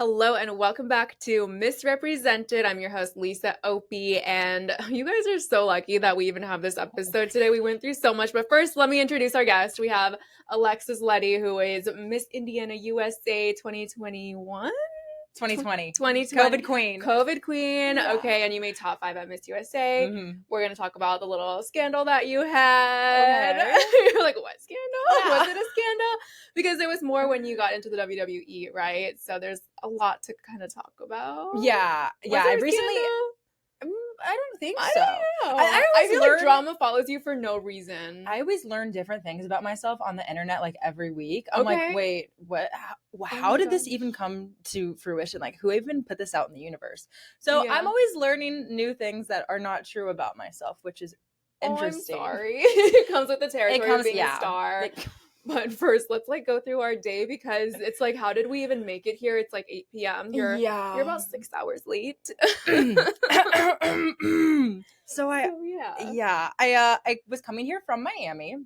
Hello and welcome back to Misrepresented. I'm your host, Lisa Opie, and you guys are so lucky that we even have this episode today. We went through so much, but first, let me introduce our guest. We have ALEXIS LETE, who is Miss Indiana USA 2021? 2020. 2020. COVID queen. COVID queen. Yeah. Okay, and you made top 5 at Miss USA. Mhm. We're going to talk about the little scandal that you had. Okay. You're like, what scandal? Yeah. Was it a scandal? Because it was more when you got into the WWE, right? So there's a lot to kind of talk about. Yeah. Was Yeah. there I a recently, scandal? I don't think I so. don't know. I I always feel learn, like drama follows you for no reason. I always learn different things about myself on the internet, like every week. I'm Okay. like, wait, what? How my did this gosh. even come to fruition? Like, who even put this out in the universe? So Yeah. I'm always learning new things that are not true about myself, which is interesting. Oh, I'm sorry. It comes with the territory of being a star. But first, let's go through our day because it's like, how did we even make it here? It's like 8 p.m. You're about 6 hours late. So I was coming here from Miami,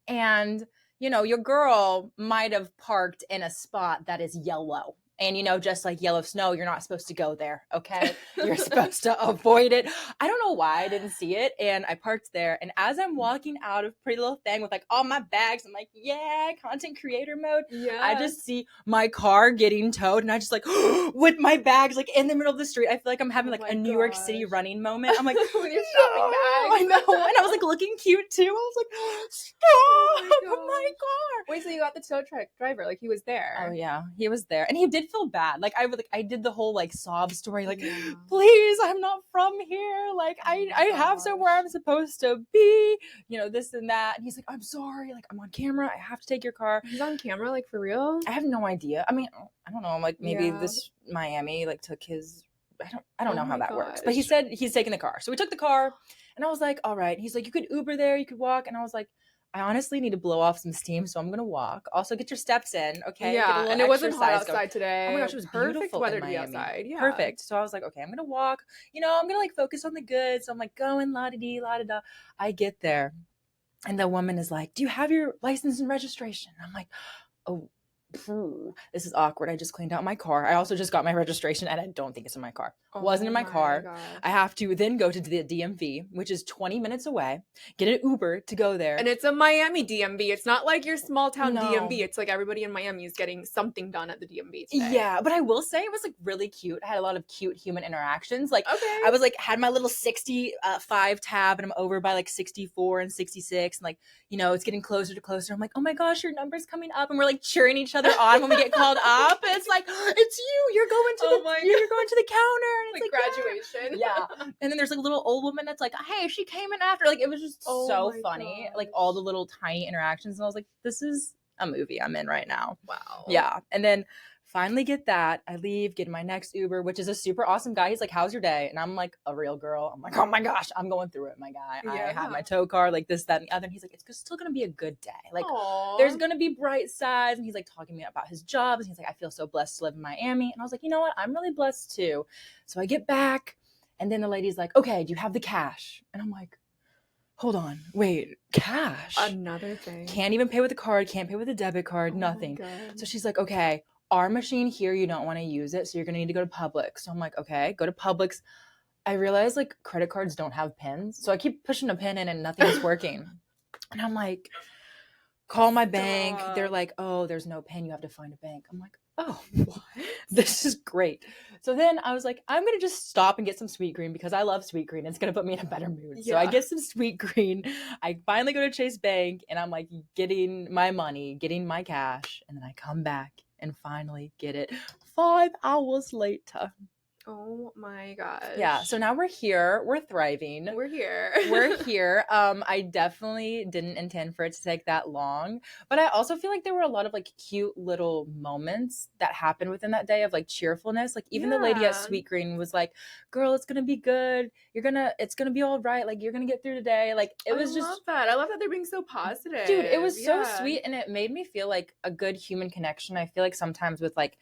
and your girl might have parked in a spot that is yellow. And, just like yellow snow, you're not supposed to go there, okay? You're supposed to avoid it. I don't know why I didn't see it. And I parked there. And as I'm walking out of Pretty Little Thing with like all my bags, I'm like, yeah, content creator mode. Yeah. I just see my car getting towed. And I just like, with my bags like in the middle of the street. I feel like I'm having like a New York City running moment. I'm like, with your shopping bag. I know. And I was like looking cute too. I was like, stop my car. Wait, so you got the tow truck driver? Like he was there? Oh yeah, he was there, and he did feel bad. Like I did the whole like sob story, like, please, I'm not from here. Like I have somewhere I'm supposed to be, this and that. And he's like, I'm sorry, like I'm on camera. I have to take your car. He's on camera, like for real? I have no idea. I mean, I don't know. Like maybe this Miami like took his. I don't know how that works. But he said he's taking the car, so we took the car, and I was like, all right. He's like, you could Uber there, you could walk, and I was like, I honestly need to blow off some steam, so I'm gonna walk. Also, get your steps in, okay? Yeah, and it wasn't hot outside today. Oh my gosh, it was perfect beautiful weather in to be Miami. outside. Yeah, perfect. So I was like, okay, I'm gonna walk. I'm gonna like focus on the good. So I'm like going la da dee la da da. I get there, and the woman is like, "Do you have your license and registration?" I'm like, "Oh." This is awkward. I just cleaned out my car. I also just got my registration, and I don't think it's in my car. Wasn't in my car. Gosh. I have to then go to the DMV, which is 20 minutes away, get an Uber to go there. And it's a Miami DMV. It's not like your small town No. DMV. It's like everybody in Miami is getting something done at the DMV today. Yeah, but I will say it was like really cute. I had a lot of cute human interactions. Like Okay. I was like had my little 65 tab, and I'm over by like 64 and 66, and like it's getting closer to closer. I'm like, oh my gosh, your number's coming up, and we're like cheering each other on when we get called up. It's like, it's you. You're going to you're going to the counter. And it's like graduation. Yeah. And then there's like a little old woman that's like, hey, she came in after. Like it was just so funny. Like all the little tiny interactions. And I was like, this is a movie I'm in right now. Wow. Yeah. And then finally get that. I leave, get my next Uber, which is a super awesome guy. He's like, how's your day? And I'm like a real girl. I'm like, oh my gosh, I'm going through it, my guy. Yeah. I have my tow car, like this, that, and the other. And he's like, it's still going to be a good day. Like Aww. there's going to be bright sides. And he's like talking to me about his job. And he's like, I feel so blessed to live in Miami. And I was like, you know what? I'm really blessed too. So I get back, and then the lady's like, okay, do you have the cash? And I'm like, hold on, wait, cash? Another thing. Can't even pay with a card, can't pay with a debit card, nothing. So she's like, okay, our machine here, you don't want to use it, so you're going to need to go to Publix. So I'm like, okay, go to Publix. I realize like credit cards don't have pins. So I keep pushing a pin in and nothing's working. And I'm like, call my bank. They're like, oh, there's no pin. You have to find a bank. I'm like, oh, what? This is great. So then I was like, I'm going to just stop and get some sweet green because I love sweet green. It's going to put me in a better mood. Yeah. So I get some sweet green. I finally go to Chase Bank, and I'm like getting my money, getting my cash. And then I come back and finally get it 5 hours later. Oh my gosh. Yeah. So now we're here. We're thriving. We're here. We're here. I definitely didn't intend for it to take that long, but I also feel like there were a lot of like cute little moments that happened within that day of like cheerfulness. Like even the lady at Sweet Green was like, girl, it's going to be good. It's going to be all right. Like you're going to get through today. Like it was just. I love that they're being so positive. Dude, it was so sweet, and it made me feel like a good human connection. I feel like sometimes with like,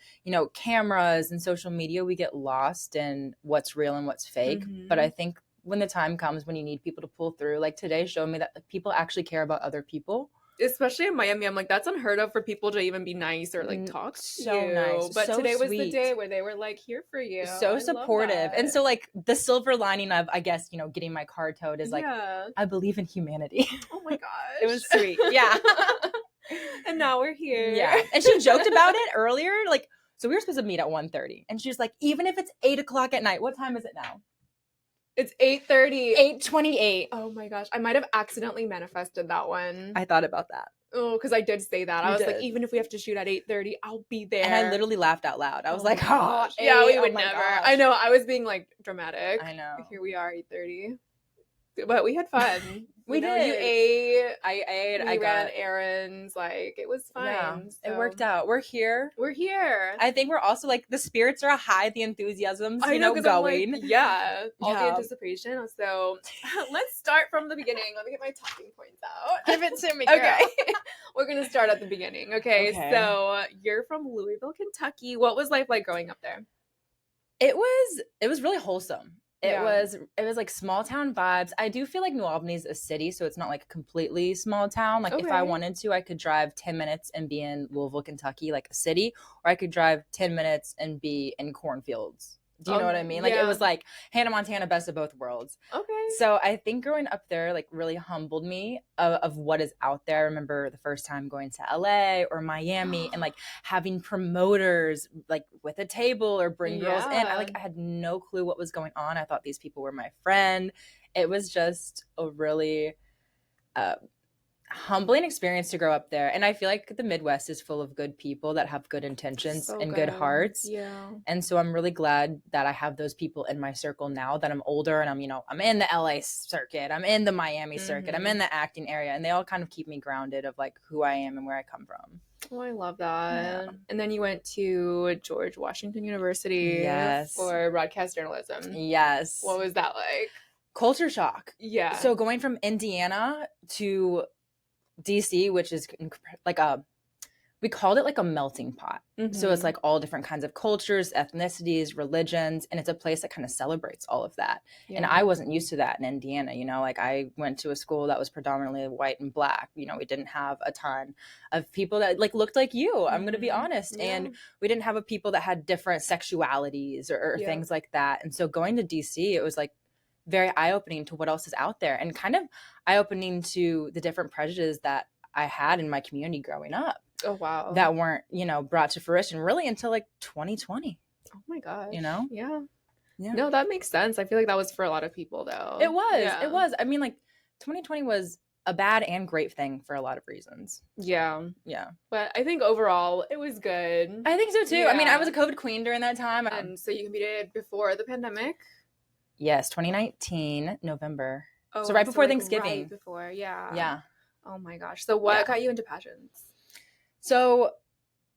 cameras and social media, we get lost in what's real and what's fake. Mm-hmm. But I think when the time comes when you need people to pull through, like today showed me that like, people actually care about other people. Especially in Miami, I'm like, that's unheard of for people to even be nice or like talk to So you. nice, But so today was the sweet. day where they were like here for you. So I supportive. love And that. so like the silver lining of, I guess, you know, getting my car towed is like, Yeah. I believe in humanity. Oh my gosh. It was sweet. Yeah. And now we're here. Yeah. And she joked about it earlier. Like, so we were supposed to meet at 1:30. And she was like, even if it's 8:00 at night, what time is it now? It's 8:30. 8:28. Oh my gosh. I might have accidentally manifested that one. I thought about that. Oh, because I did say that. I You was like, did. even if we have to shoot at 8:30, I'll be there. And I literally laughed out loud. I was like, my oh, gosh. Yeah, we would my never. gosh. I know. I was being like dramatic. I know. Here we are, 8:30. But we had fun. We You did. ate. I ate. We ran errands. Like, it was fine. Yeah, so it worked out. We're here. We're here. I think we're also like the spirits are high, the enthusiasm's, I know, 'cause I'm going. like, yeah, all the Yeah. anticipation. So let's start from the beginning. Let me get my talking points out. Give it to me, girl. Okay. We're going to start at the beginning. Okay. Okay. So you're from Louisville, Kentucky. What was life like growing up there? It was really wholesome. It Yeah. was like small town vibes. I do feel like New Albany's a city, so it's not like completely small town. Like if I Okay. wanted to, I could drive 10 minutes and be in Louisville, Kentucky, like a city, or I could drive 10 minutes and be in cornfields. Do you know what I mean? Like yeah. it was like Hannah Montana, best of both worlds. Okay. So I think growing up there like really humbled me of what is out there. I remember the first time going to LA or Miami and like having promoters like with a table or bring girls in. I had no clue what was going on. I thought these people were my friend. It was just a really humbling experience to grow up there. And I feel like the Midwest is full of good people that have good intentions and good hearts. Yeah. And so I'm really glad that I have those people in my circle now that I'm older and I'm in the LA circuit, I'm in the Miami circuit, I'm in the acting area, and they all kind of keep me grounded of like who I am and where I come from. Oh, I love that. Yeah. And then you went to George Washington University Yes. for broadcast journalism. Yes. What was that like? Culture shock. Yeah. So going from Indiana to DC, which is like we called it like a melting pot. So it's like all different kinds of cultures, ethnicities, religions, and it's a place that kind of celebrates all of that. Yeah. And I wasn't used to that in Indiana, like I went to a school that was predominantly white and black. We didn't have a ton of people that like looked like you. I'm going to be honest. Yeah. And we didn't have a people that had different sexualities or things like that. And so going to DC, it was like very eye-opening to what else is out there and kind of eye-opening to the different prejudices that I had in my community growing up. Oh, wow. That weren't, brought to fruition really until like 2020. Oh my gosh. Yeah. Yeah. No, that makes sense. I feel like that was for a lot of people though. It was. Yeah. It was. I mean, like 2020 was a bad and great thing for a lot of reasons. Yeah. Yeah. But I think overall it was good. I think so too. Yeah. I mean, I was a COVID queen during that time. And so you competed before the pandemic? Yes, 2019, November. Oh, so right before like Thanksgiving. Right before, yeah. Yeah. Oh my gosh. So what got you into pageants? So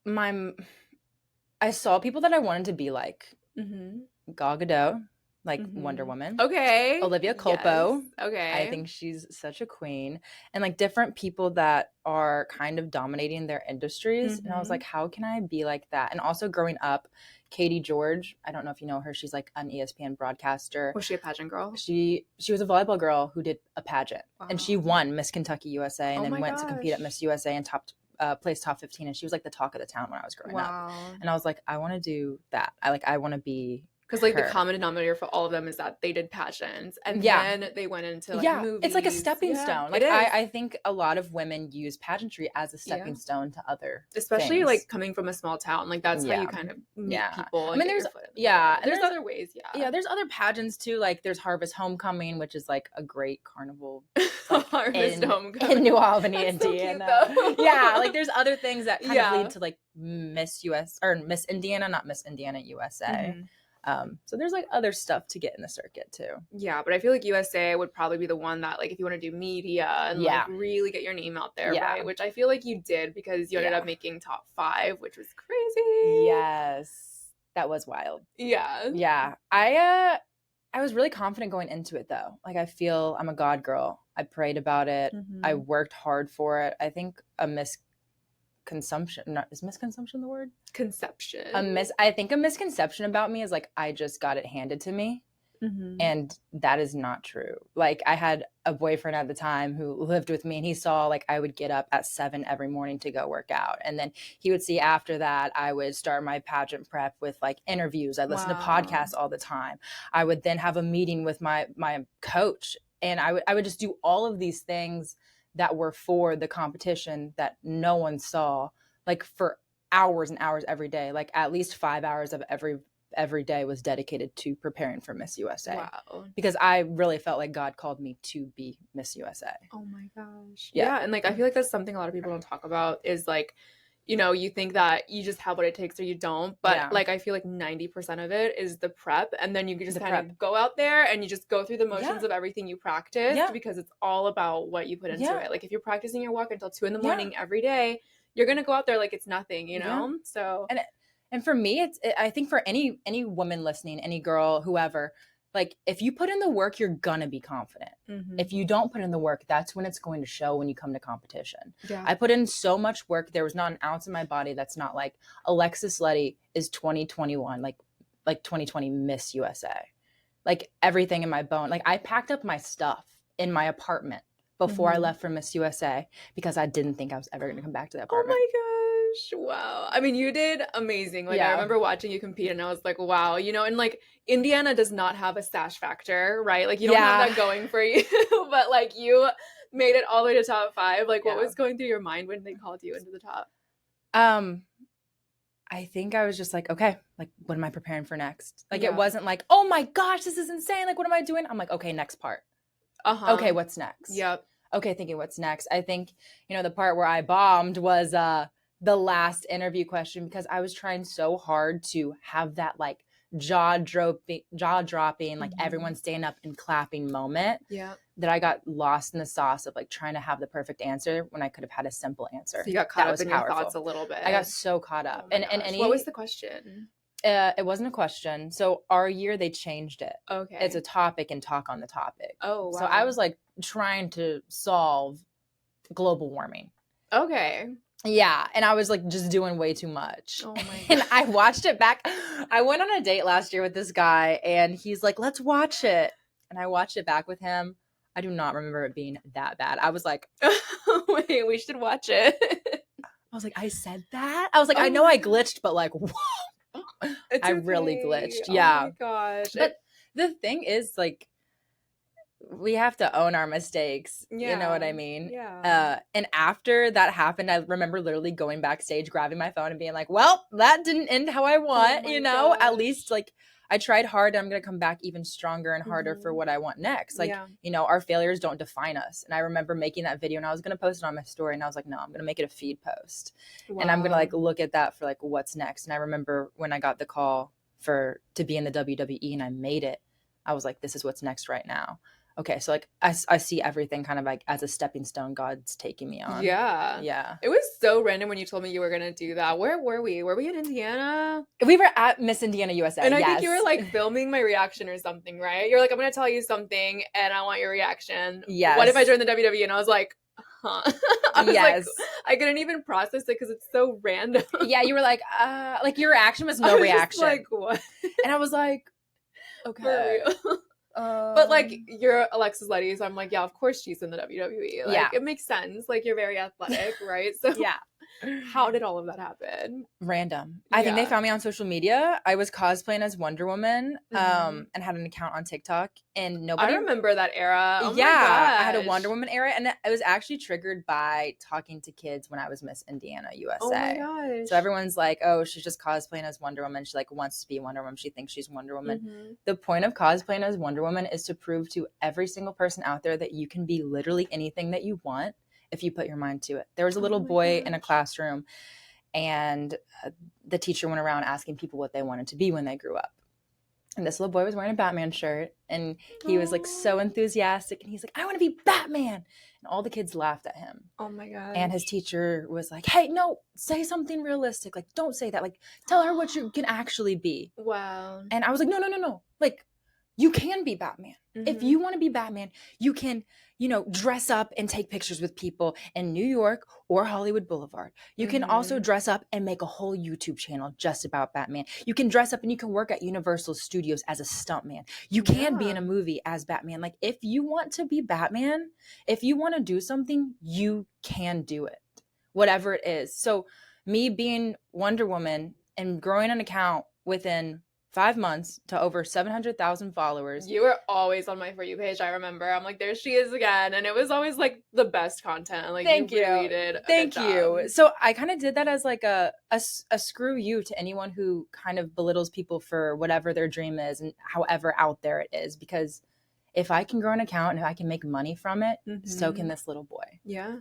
I saw people that I wanted to be like. Gal Gadot, like Wonder Woman. Okay. Olivia Culpo. Yes. Okay. I think she's such a queen. And like different people that are kind of dominating their industries. And I was like, how can I be like that? And also growing up, Katie George, I don't know if you know her. She's like an ESPN broadcaster. Was she a pageant girl? She was a volleyball girl who did a pageant. Wow. And she won Miss Kentucky USA and then went to compete at Miss USA and placed top 15. And she was like the talk of the town when I was growing up. And I was like, I want to do that. I want to be. Because like the common denominator for all of them is that they did pageants and then they went into like movies. It's like a stepping stone. Like I think a lot of women use pageantry as a stepping stone to other especially things. Like coming from a small town. Like that's how you kind of meet people. I mean there's there's other ways. Yeah, there's other pageants too. Like there's Harvest Homecoming, which is like a great carnival like, Harvest Homecoming in New Albany, Indiana. So Yeah, like there's other things that kind of lead to like Miss US or Miss Indiana, not Miss Indiana USA. So there's like other stuff to get in the circuit too. Yeah, but I feel like USA would probably be the one that like if you want to do media and like really get your name out there, right? Which I feel like you did because you ended up making top 5, which was crazy. Yes, that was wild. Yeah. Yeah, I was really confident going into it though. Like I feel I'm a God girl. I prayed about it. I worked hard for it. I think is misconception the word? Conception. I think a misconception about me is like I just got it handed to me. Mhm. And that is not true. Like, I had a boyfriend at the time who lived with me, and he saw like I would get up at 7 every morning to go work out. And then he would see after that I would start my pageant prep with like interviews. I listened to Wow. podcasts all the time. I would then have a meeting with my coach, and I would just do all of these things that were for the competition that no one saw, like for hours and hours every day. Like at least 5 hours of every day was dedicated to preparing for Miss USA. Wow. Because I really felt like God called me to be Miss USA. Oh my gosh. Yeah. Yeah. And like, I feel like that's something a lot of people don't talk about is like, you know, you think that you just have what it takes or you don't. But Yeah. like, I feel like 90% of it is the prep. And then you can just The kind prep. of go out there and you just go through the motions Yeah. of everything you practiced Yeah. because it's all about what you put into Yeah. it. Like, if you're practicing your walk until 2 in the Yeah. morning every day, you're going to go out there like it's nothing, you know? Yeah. So, And for me, I think for any woman listening, any girl, whoever, like if you put in the work, you're gonna be confident. mhm. If you don't put in the work, that's when it's going to show when you come to competition. Yeah. I put in so much work. There was not an ounce in my body that's not like Alexis LETE is 2021, like 2020 Miss USA. Like everything in my bone. Like I packed up my stuff in my apartment before I Mhm. left for Miss USA because I didn't think I was ever going to come back to that Oh apartment. my gosh. Wow. I mean, you did amazing. Like, I Yeah. remember watching you compete and I was like, wow, you know, and like Indiana does not have a stash factor, right? Like, you don't have Yeah. that going for you, but like you made it all the way to top 5. Like, what Yeah. was going through your mind when they called you into the top? I think I was just like, okay, like what am I preparing for next? Like Yeah. it wasn't like, oh my gosh, this is insane. Like what am I doing? I'm like, okay, next part. Uh-huh. Okay, what's next? Yep. Okay, thinking what's next. I think, the part where I bombed was the last interview question because I was trying so hard to have that like jaw dropping, like everyone stand up and clapping moment. Yeah. That I got lost in the sauce of like trying to have the perfect answer when I could have had a simple answer. So you got caught That up in your thoughts a little bit. I got so caught up. Oh my gosh. What was the question? It wasn't a question. So our year they changed it. Okay. It's a topic and talk on the topic. Oh, wow. So I was like trying to solve global warming. Okay. Yeah, and I was like just doing way too much. Oh my And I watched it back. I went on a date last year with this guy and he's like, "Let's watch it." And I watched it back with him. I do not remember it being that bad. I was like, wait, we should watch it. I was like, I said that? I was like, I know I glitched, but like, whoa. I really glitched. Yeah. Oh my gosh. But the thing is, like, we have to own our mistakes. You know what I mean? Yeah. And after that happened, I remember literally going backstage, grabbing my phone and being like, well, that didn't end how I want, gosh. At least like I tried hard and I'm going to come back even stronger and harder for what I want next. Like, our failures don't define us. And I remember making that video and I was going to post it on my story and I was like, no, I'm going to make it a feed post. Wow. And I'm going to like look at that for like what's next. And I remember when I got the call to be in the WWE and I made it, I was like, this is what's next right now. Okay, so like I see everything kind of like as a stepping stone God's taking me on. Yeah. Yeah. It was so random when you told me you were going to do that. Where were we? Were we in Indiana? We were at Miss Indiana USA. And I think you were like filming my reaction or something, right? You're like, I'm going to tell you something and I want your reaction. Yes. What if I joined the WWE? And I was like, huh. I was yes. like, I couldn't even process it because it's so random. Yeah, you were like your reaction was no reaction. Just like, what? And I was like, okay. For real. But like you're Alexis LETE, so I'm like, yeah, of course she's in the WWE. Like it makes sense. Like you're very athletic, right? So yeah. How did all of that happen? Random. I think they found me on social media. I was cosplaying as Wonder Woman, and had an account on TikTok, and nobody. I remember that era. Oh yeah, my gosh. I had a Wonder Woman era, and it was actually triggered by talking to kids when I was Miss Indiana USA. Oh my gosh. So everyone's like, "Oh, she's just cosplaying as Wonder Woman. She like wants to be Wonder Woman. She thinks she's Wonder Woman." The point of cosplaying as Wonder Woman is to prove to every single person out there that you can be literally anything that you want if you put your mind to it. There was a little boy in a classroom, and the teacher went around asking people what they wanted to be when they grew up. And this little boy was wearing a Batman shirt, and he was like so enthusiastic, and he's like, I want to be Batman. And all the kids laughed at him. Oh my God. And his teacher was like, hey, no, say something realistic. Like, don't say that. Like, tell her what you can actually be. Wow. And I was like, no. Like, you can be Batman. If Mm-hmm. you want to be Batman, you can, dress up and take pictures with people in New York or Hollywood Boulevard. You can also Mm-hmm. dress up and make a whole YouTube channel just about Batman. You can dress up and you can work at Universal Studios as a stuntman. You can be in Yeah. a movie as Batman. Like, if you want to be Batman, if you want to do something, you can do it, whatever it is. So me being Wonder Woman and growing an account within 5 months to over 700,000 followers. You were always on my For You page, I remember. I'm like, there she is again. And it was always like the best content. Like, Thank you really you. did a Thank good you. job. So I kind of did that as like a screw you to anyone who kind of belittles people for whatever their dream is and however out there it is. Because if I can grow an account and if I can make money from it, so can this little boy. Yeah.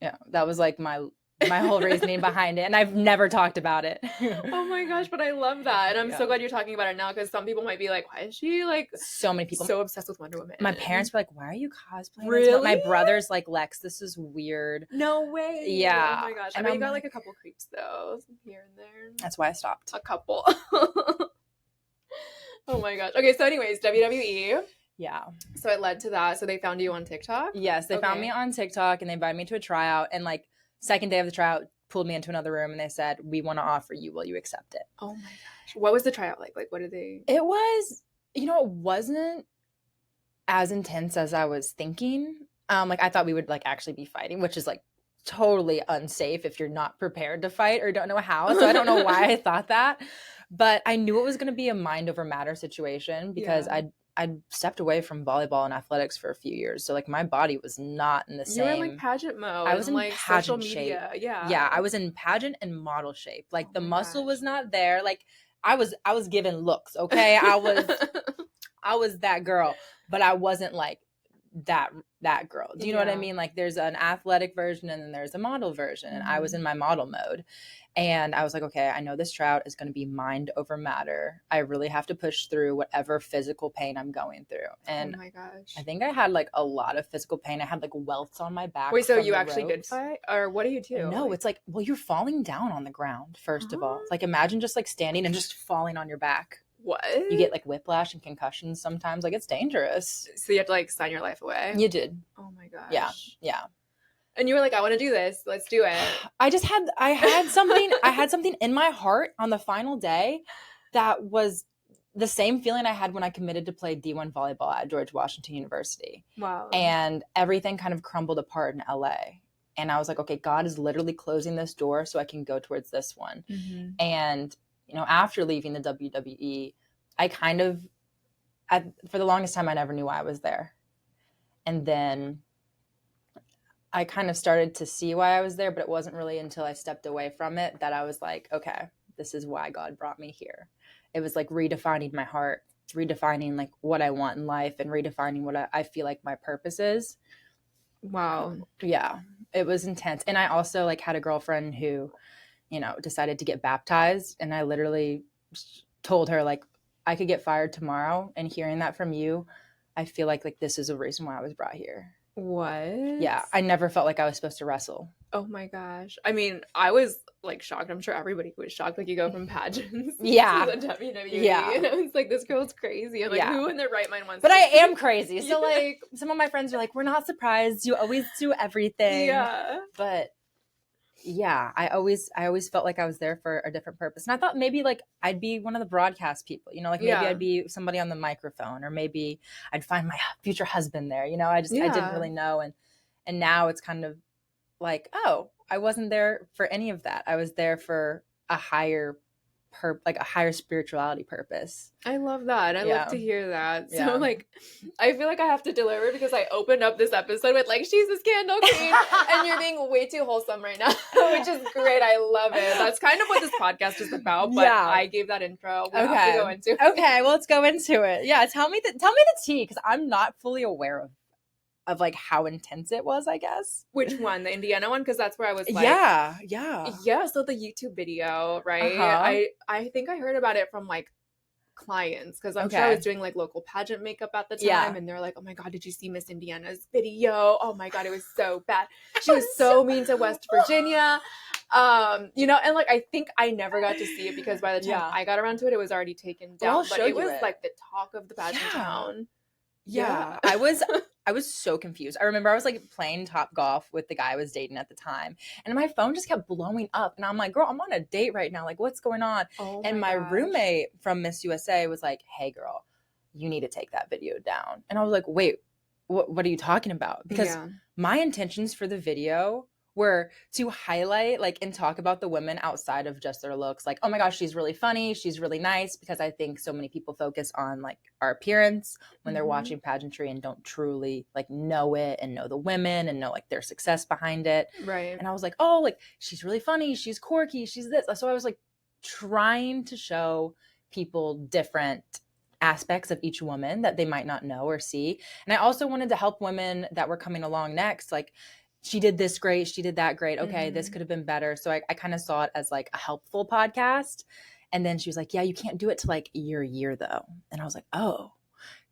Yeah, that was like my whole reasoning behind it, and I've never talked about it. Oh my gosh, but I love that. And I'm so Yeah. glad you're talking about it now, because some people might be like, why is she like So many people. so obsessed with Wonder Woman? My parents were like, why are you cosplaying? Really? My brother's like, Lex, this is weird. No way. Yeah. Oh my gosh. And I bet you I'm got like- like a couple creeps though, here and there. That's why I stopped. A couple. Oh my gosh. Okay, so anyways, WWE. Yeah. So it led to that. So they found you on TikTok? Yes, they found Okay. me on TikTok and they invited me to a tryout. And like second day of the tryout, pulled me into another room and they said, we want to offer you. Will you accept it? Oh my gosh. What was the tryout like? Like, what did they? It was, it wasn't as intense as I was thinking. Like I thought we would like actually be fighting, which is like totally unsafe if you're not prepared to fight or don't know how. So I don't know why I thought that, but I knew it was going to be a mind over matter situation because Yeah. I'd stepped away from volleyball and athletics for a few years. So like my body was not in the You same. were in like pageant mode. I was and, in like social pageant media. Yeah. Yeah, I was in pageant and model shape. Like Oh the my muscle gosh. was not there. Like I was given looks, okay? I was that girl, but I wasn't like that girl. Do you know what I Yeah. mean? Like there's an athletic version and then there's a model version. And I was Mhm. in my model mode. And I was like, okay, I know this trout is going to be mind over matter. I really have to push through whatever physical pain I'm going through. And oh my gosh. I think I had like a lot of physical pain. I had like welts on my back. Wait, so from you the actually did ropes. fight? Or what do you do? No, Like, it's like, well, you're falling down on the ground, first of all. Huh? Like imagine just like standing and just falling on your back. what? You get like whiplash and concussions sometimes. Like it's dangerous. So you have to like sign your life away? You did. Oh my gosh. Yeah. And you were like, I want to do this. Let's do it. I had something in my heart on the final day that was the same feeling I had when I committed to play D1 volleyball at George Washington University. Wow. And everything kind of crumbled apart in LA. And I was like, okay, God is literally closing this door so I can go towards this one. Mhm. And, after leaving the WWE, for the longest time, I never knew why I was there. And then I kind of started to see why I was there, but it wasn't really until I stepped away from it that I was like, okay, this is why God brought me here. It was like redefining my heart, redefining like what I want in life and redefining what I feel like my purpose is. Wow. Yeah, it was intense. And I also like had a girlfriend who, decided to get baptized. And I literally told her like, I could get fired tomorrow. And hearing that from you, I feel like this is a reason why I was brought here. What? Yeah, I never felt like I was supposed to wrestle. Oh my gosh. I mean, I was like shocked. I'm sure everybody was shocked. Like you go from pageants Yeah. to the WWE. Yeah. And it's like, this girl's crazy. And like, Yeah. who in their right mind wants But to I see- am crazy. So Yeah. like some of my friends are like, we're not surprised. You always do everything. Yeah. But yeah, I always felt like I was there for a different purpose. And I thought maybe like I'd be one of the broadcast people, like maybe Yeah. I'd be somebody on the microphone, or maybe I'd find my future husband there. I didn't Yeah. really know. And now it's kind of like, oh, I wasn't there for any of that. I was there for a higher spirituality purpose. I love that. I Yeah. love to hear that. So Yeah. like, I feel like I have to deliver because I opened up this episode with like, she's a scandal queen, and you're being way too wholesome right now, which is great. I love it. That's kind of what this podcast is about. But Yeah. I gave that intro. We have Okay. to go into it. Okay, well, let's go into it. Yeah, tell me the tea, because I'm not fully aware of like how intense it was, I guess. Which one? The Indiana one? Because that's where I was like, Yeah. Yeah, so the YouTube video, right? Uh-huh. I think I heard about it from like clients, because I'm sure I was doing like local pageant makeup at the time, Yeah. and they're like, oh my God, did you see Miss Indiana's video? Oh my God, it was so bad. She was so mean to West Virginia. You know, and like I think I never got to see it because by the time Yeah. I got around to it, it was already taken Well, I'll down. But show it you was it. like the talk of the pageant Yeah. town. Yeah. I was so confused. I remember I was like playing Top Golf with the guy I was dating at the time, and my phone just kept blowing up. And I'm like, girl, I'm on a date right now. Like, what's going on? Oh And my gosh. roommate from Miss USA was like, hey, girl, you need to take that video down. And I was like, wait, what are you talking about? Because my intentions for the video were to highlight like and talk about the women outside of just their looks. Like, oh my gosh, she's really funny, she's really nice, because I think so many people focus on like our appearance when they're watching pageantry and don't truly like know it and know the women and know like their success behind it. Right. And I was like, oh, like she's really funny, she's quirky, she's this. So I was like trying to show people different aspects of each woman that they might not know or see. And I also wanted to help women that were coming along next, like, she did this great, she did that great, okay, this could have been better. So I kind of saw it as like a helpful podcast. And then she was like, yeah, you can't do it to like your year though. And I was like, oh,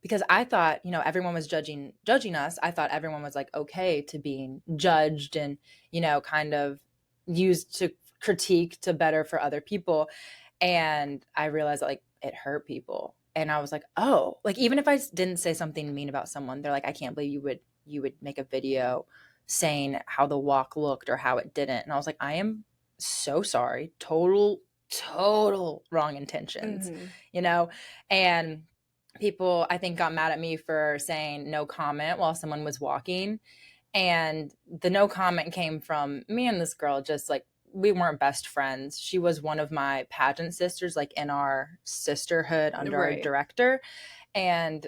because I thought, you know, everyone was judging us. I thought everyone was like okay to being judged and, you know, kind of used to critique to better for other people. And I realized that like it hurt people. And I was like, oh, like even if I didn't say something mean about someone, they're like, I can't believe you would make a video saying how the walk looked or how it didn't. And I was like, I am so sorry. Total wrong intentions, you know? And people, I think, got mad at me for saying no comment while someone was walking. And the no comment came from me and this girl, just like, we weren't best friends. She was one of my pageant sisters, like in our sisterhood under our director. And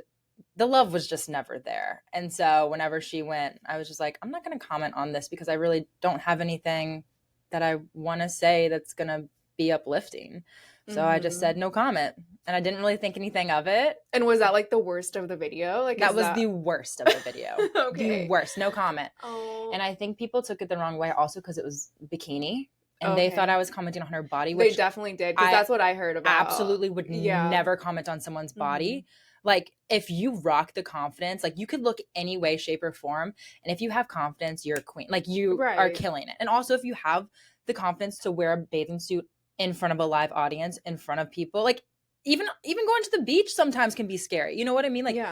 the love was just never there. And so whenever she went, I was just like, I'm not going to comment on this because I really don't have anything that I want to say that's going to be uplifting. So I just said no comment. And I didn't really think anything of it. And was that like the worst of the video? Like that was the worst of the video. Okay. The worst, no comment. Oh. And I think people took it the wrong way also because it was bikini. And they thought I was commenting on her body. Which they definitely did, because that's what I heard about. Absolutely would never comment on someone's body. Like, if you rock the confidence, like, you could look any way, shape, or form. And if you have confidence, you're a queen. Like, you are killing it. And also, if you have the confidence to wear a bathing suit in front of a live audience, in front of people, like, even going to the beach sometimes can be scary. You know what I mean? Like,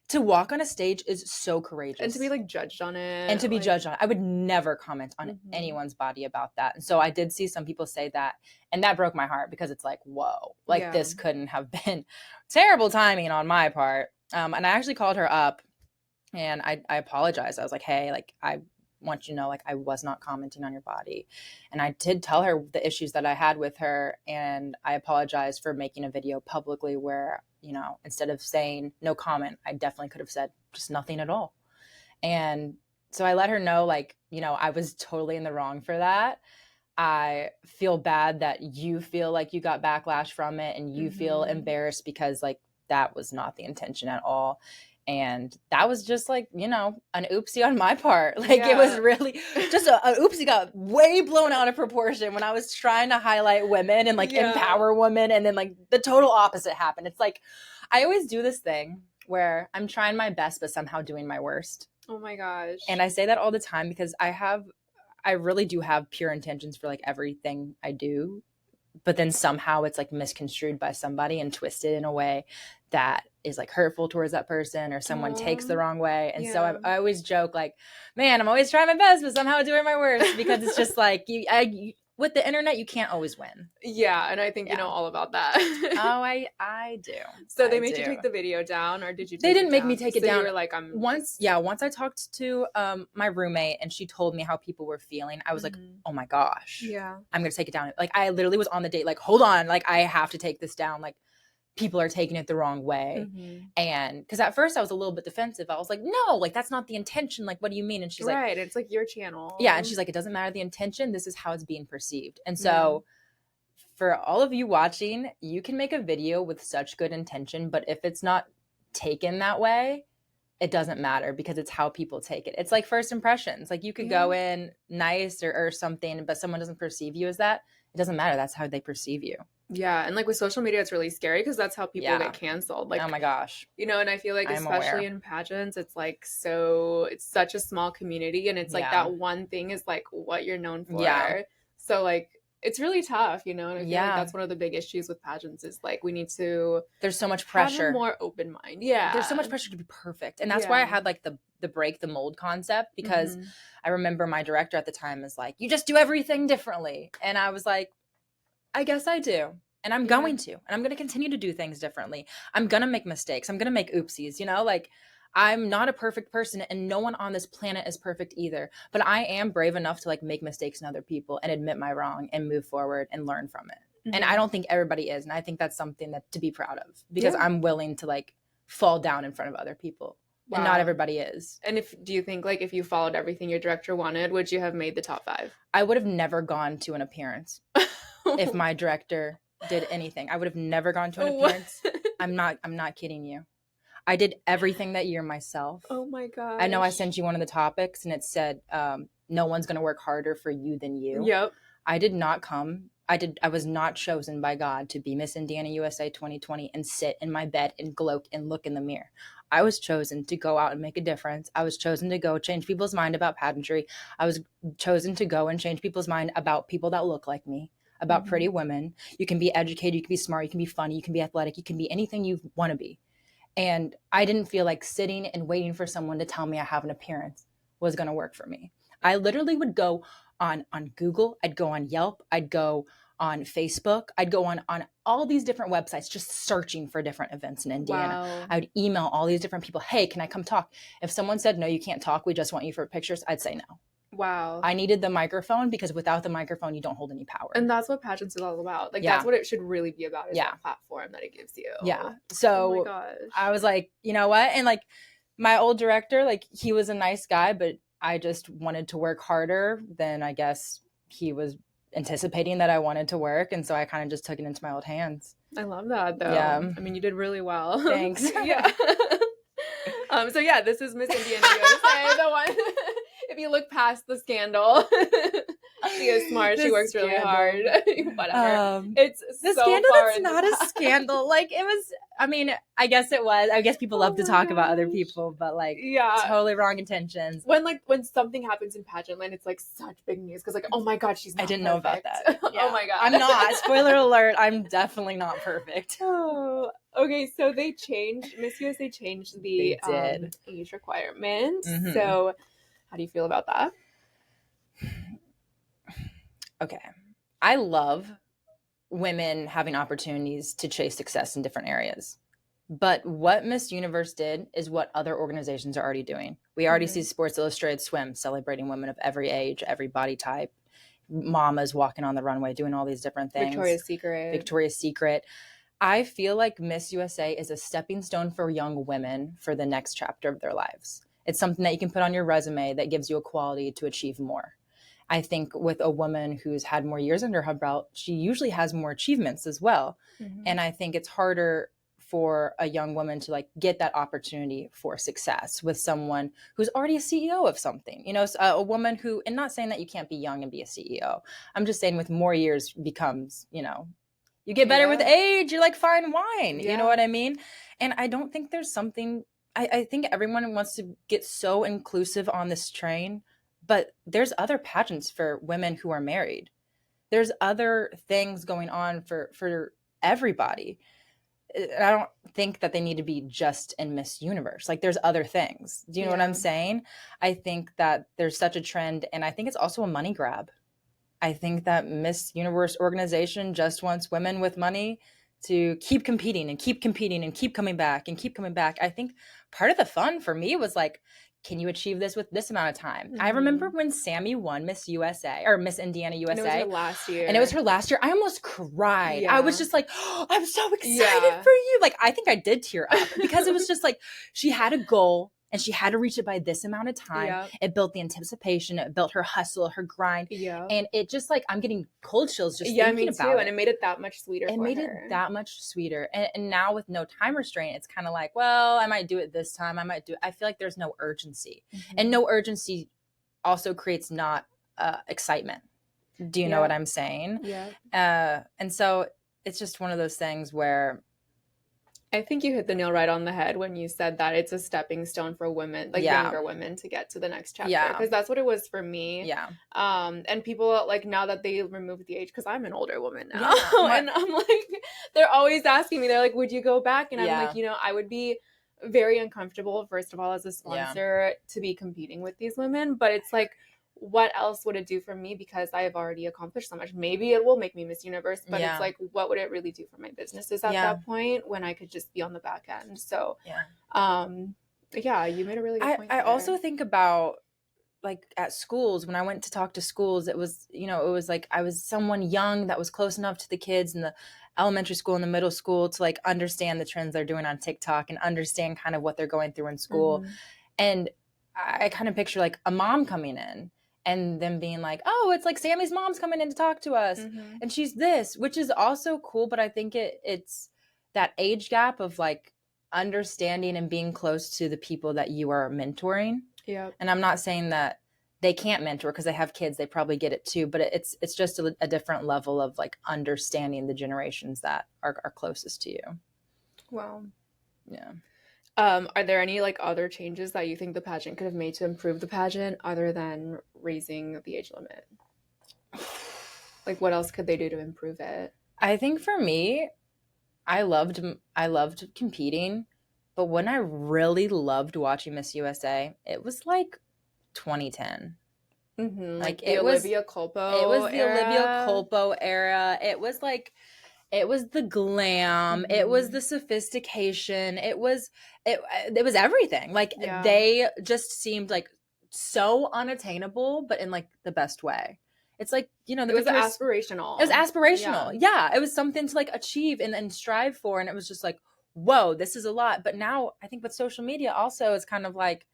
to walk on a stage is so courageous. And to be, like, judged on it. And to be judged on it. I would never comment on anyone's body about that. And so I did see some people say that. And that broke my heart because it's like, whoa. Like, this couldn't have been terrible timing on my part. And I actually called her up and I apologized. I was like, hey, like, I want you to know, like, I was not commenting on your body. And I did tell her the issues that I had with her. And I apologized for making a video publicly where, you know, instead of saying no comment, I definitely could have said just nothing at all. And so I let her know, like, you know, I was totally in the wrong for that. I feel bad that you feel like you got backlash from it and you feel embarrassed because, like, that was not the intention at all. And that was just like, you know, an oopsie on my part. Like, it was really just an oopsie got way blown out of proportion when I was trying to highlight women and like empower women. And then like the total opposite happened. It's like, I always do this thing where I'm trying my best, but somehow doing my worst. Oh my gosh. And I say that all the time because I really do have pure intentions for like everything I do. But then somehow it's like misconstrued by somebody and twisted in a way that is like hurtful towards that person, or someone takes the wrong way. And so I always joke like, man, I'm always trying my best, but somehow doing my worst, because it's just like with the internet, you can't always win. Yeah. And I think you know all about that. Oh, I do. So they made you take the video down, or did you They didn't make me take it down. You were like, once I talked to my roommate and she told me how people were feeling, I was like, oh my gosh. Yeah. I'm going to take it down. Like, I literally was on the date, like, hold on, like, I have to take this down. Like, people are taking it the wrong way. And because at first I was a little bit defensive. I was like, no, like, that's not the intention. Like, what do you mean? And she's like, right, it's like your channel. Yeah. And she's like, it doesn't matter the intention. This is how it's being perceived. And so for all of you watching, you can make a video with such good intention, but if it's not taken that way, it doesn't matter, because it's how people take it. It's like first impressions. Like, you could go in nice or something, but someone doesn't perceive you as that. It doesn't matter. That's how they perceive you. Yeah, and like with social media, it's really scary because that's how people Yeah. get canceled. Oh Like, my gosh. you know, and I feel like I'm especially aware. in pageants, it's like so it's such a small community and it's like Yeah. that one thing is like what you're known Yeah. for. So like it's really tough, you know, and I feel like Yeah. that's one of the big issues with pageants is like we need to There's so much have a pressure. more open mind. There's so much Yeah. pressure to be perfect. And that's why I Yeah. had like the break the mold concept, because Mhm. I remember my director at the time was like, you just do everything differently. And I was like, I guess I do. And I'm Yeah. going to. And I'm going to continue to do things differently. I'm going to make mistakes. I'm going to make oopsies, you know? Like, I'm not a perfect person and no one on this planet is perfect either. But I am brave enough to like make mistakes in other people and admit my wrong and move forward and learn from it. And I Mhm. don't think everybody is. And I think that's something that to be proud of, because Yeah. I'm willing to like fall down in front of other people. And not Wow. everybody is. And if do you think like if you followed everything your director wanted, would you have made the top 5? I would have never gone to an appearance if my director did anything. I would have never gone to an What? appearance. I'm not kidding you. I did everything that year myself. Oh my gosh. I know I sent you one of the topics and it said, no one's going to work harder for you than you. Yep. I did not come. I was not chosen by God to be Miss Indiana USA 2020 and sit in my bed and gloat and look in the mirror. I was chosen to go out and make a difference. I was chosen to go change people's mind about pageantry. I was chosen to go and change people's mind about people that look like me, about pretty women. You can be educated, you can be smart, you can be funny, you can be athletic, you can be anything you want to be. And I didn't feel like sitting and waiting for someone to tell me I have an appearance was going to work for me. I literally would go on Google, I'd go on Yelp, I'd go on Facebook, I'd go on all these different websites just searching for different events in Indiana. Wow. I would email all these different people, hey, can I come talk? If someone said, no, you can't talk, we just want you for pictures, I'd say no. Wow. I needed the microphone because without the microphone, you don't hold any power. And that's what pageants is all about. Like Yeah. that's what it should really be about is Yeah. that platform that it gives you. Yeah. Oh So my gosh. I was like, you know what? And like my old director, like he was a nice guy, but I just wanted to work harder than I guess he was anticipating that I wanted to work. And so I kind of just took it into my old hands. I love that though. Yeah. I mean, you did really well. Thanks. Yeah. So yeah, this is Miss Indiana USA, the one. If you look past the scandal, she is smart. She works really hard. Whatever. It's the so scandal. far That's in the not a past. scandal. Like it was. I mean, I guess it was. I guess people love to my talk about other gosh. people, but like, Yeah. totally wrong intentions. When something happens in pageant land, it's like such big news because like, oh my god, she's not I didn't know about perfect. that. Yeah. Oh my god, I'm not. Spoiler alert. I'm definitely not perfect. Oh, okay, so they changed Miss USA changed the They did. age requirement. Mhm. So, how do you feel about that? Okay. I love women having opportunities to chase success in different areas. But what Miss Universe did is what other organizations are already doing. We already see Sports Illustrated Swim celebrating women of every age, every body type, mamas walking on the runway, doing all these different things. Victoria's Secret. I feel like Miss USA is a stepping stone for young women for the next chapter of their lives. It's something that you can put on your resume that gives you a quality to achieve more. I think with a woman who's had more years under her belt, she usually has more achievements as well. And I think it's harder for a young woman to like get that opportunity for success with someone who's already a CEO of something, you know, a woman who, and not saying that you can't be young and be a CEO. I'm just saying with more years becomes, you know, you get better with age, you're like fine wine, you know what I mean? And I don't think there's something, I think everyone wants to get so inclusive on this train, but there's other pageants for women who are married. There's other things going on for everybody. I don't think that they need to be just in Miss Universe. Like there's other things. Do you know what I'm saying? I think that there's such a trend, and I think it's also a money grab. I think that Miss Universe organization just wants women with money to keep competing and keep competing and keep coming back and keep coming back. I think part of the fun for me was like, can you achieve this with this amount of time? I remember when Sammy won Miss USA or Miss Indiana USA. And it was her last year. And it was her last year. I almost cried. I was just like, oh, I'm so excited for you. Like, I think I did tear up because it was just like, she had a goal and she had to reach it by this amount of time. It built the anticipation. It built her hustle, her grind. And it just like, I'm getting cold chills just thinking about it. And it made it that much sweeter It made it that much sweeter. And now with no time restraint, it's kind of like, well, I might do it this time. I might do it. I feel like there's no urgency. And no urgency also creates not excitement. Do you know what I'm saying? And so it's just one of those things where I think you hit the nail right on the head when you said that it's a stepping stone for women, like yeah, younger women, to get to the next chapter. yeah, Because that's what it was for me. yeah, And people like now that they removed the age, because I'm an older woman now, yeah, and I'm like, they're always asking me, they're like, would you go back? And I'm yeah, like, you know, I would be very uncomfortable, first of all, as a yeah, sponsor to be competing with these women. But it's like, what else would it do for me, because I have already accomplished so much? Maybe it will make me Miss Universe, but yeah, it's like, what would it really do for my businesses at yeah, that point when I could just be on the back end? So, yeah. yeah, you made a really good point I there. also think about like at schools, when I went to talk to schools, it was, you know, it was like I was someone young that was close enough to the kids in the elementary school and the middle school to like understand the trends they're doing on TikTok and understand kind of what they're going through in school. Mhm. And I kind of picture like a mom coming in and them being like, oh, it's like Sammy's mom's coming in to talk to us. Mhm. And she's this, which is also cool. But I think it's that age gap of like understanding and being close to the people that you are mentoring. Yep. And I'm not saying that they can't mentor because they have kids, they probably get it too, but it's just a different level of like understanding the generations that are closest to you. Wow. Yeah. Are there any like other changes that you think the pageant could have made to improve the pageant other than raising the age limit? Like, what else could they do to improve it? I think for me, I loved competing, but when I really loved watching Miss USA, it was like 2010. Mm-hmm. Like Like the Olivia Culpo it was the Olivia era. Culpo era. It was like it was the glam, it was Mhm. the sophistication, it was everything. Like Yeah. they just seemed like so unattainable, but in like the best way. It's like, you know, the It was Victoria's aspirational. It was aspirational. Yeah. Yeah, it was something to like achieve and strive for, and it was just like, whoa, this is a lot. But now I think with social media also, it's kind of like,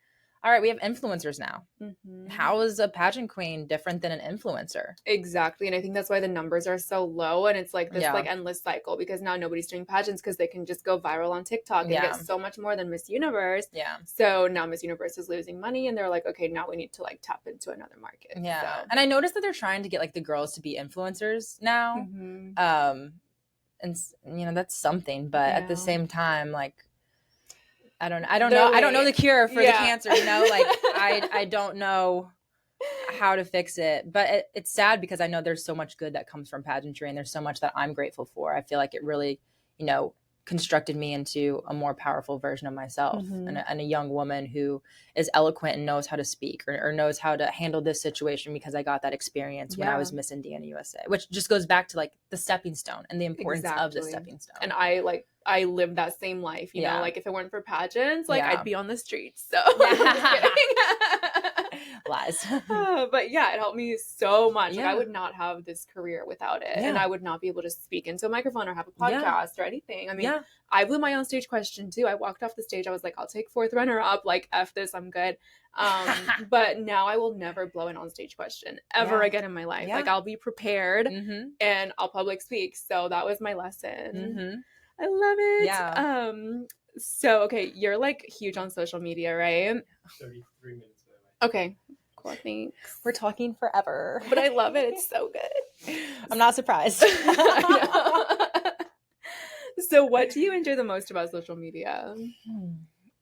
all right, we have influencers now. Mm-hmm. How is a pageant queen different than an influencer? Exactly. And I think that's why the numbers are so low. And it's like this Yeah. like endless cycle, because now nobody's doing pageants because they can just go viral on TikTok and Yeah. get so much more than Miss Universe. Yeah. So now Miss Universe is losing money and they're like, okay, now we need to like tap into another market. Yeah. So. And I noticed that they're trying to get like the girls to be influencers now. Mm-hmm. And you know, that's something, but at the Yeah. same time, like I don't know the cure for the cancer, you know, like I don't know how to fix it, but it's sad because I know there's so much good that comes from pageantry and there's so much that I'm grateful for. I feel like it really, you know, constructed me into a more powerful version of myself. Mm-hmm. And a young woman who is eloquent and knows how to speak or knows how to handle this situation because I got that experience when I was Miss Indiana USA, which just goes back to like the stepping stone and the importance of the stepping stone. And I lived that same life, you know, like if it weren't for pageants, like I'd be on the streets. So lies. But yeah, it helped me so much. Like I would not have this career without it. And I would not be able to speak into a microphone or have a podcast or anything. I mean, I blew my own stage question too. I walked off the stage. I was like, I'll take 4th runner up. Like, F this, I'm good. But now I will never blow an on-stage question ever again in my life. Like I'll be prepared and I'll public speak. So that was my lesson. I love it. Yeah. So, okay, you're like huge on social media, right? 33 minutes. Okay. Cool, thanks. We're talking forever. But I love it. It's so good. I'm not surprised. So what do you enjoy the most about social media?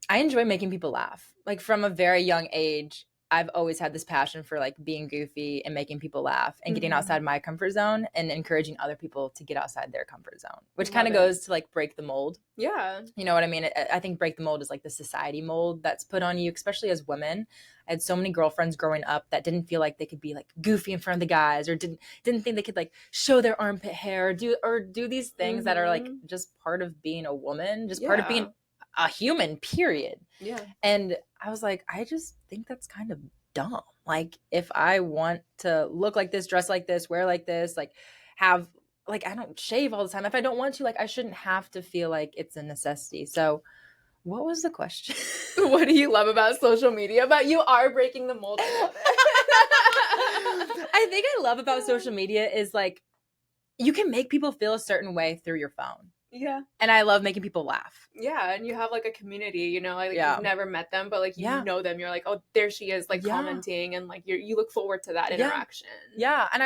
I enjoy making people laugh. Like from a very young age, I've always had this passion for like being goofy and making people laugh and getting outside my comfort zone and encouraging other people to get outside their comfort zone, which kind of goes to like break the mold. Yeah. You know what I mean? I think break the mold is like the society mold that's put on you, especially as women. I had so many girlfriends growing up that didn't feel like they could be like goofy in front of the guys or didn't think they could like show their armpit hair or do these things that are like just part of being a woman, just part of being a human, period. Yeah. And I was like, I just think that's kind of dumb. Like if I want to look like this, dress like this, wear like this, like have like I don't shave all the time. If I don't want to, like I shouldn't have to feel like it's a necessity. So what was the question? What do you love about social media? But you are breaking the mold. I love it. I think I love about social media is like you can make people feel a certain way through your phone. Yeah. And I love making people laugh. Yeah. And you have like a community, you know, like you've never met them, but like you know them. You're like, oh, there she is, like commenting, and like you look forward to that interaction. Yeah. And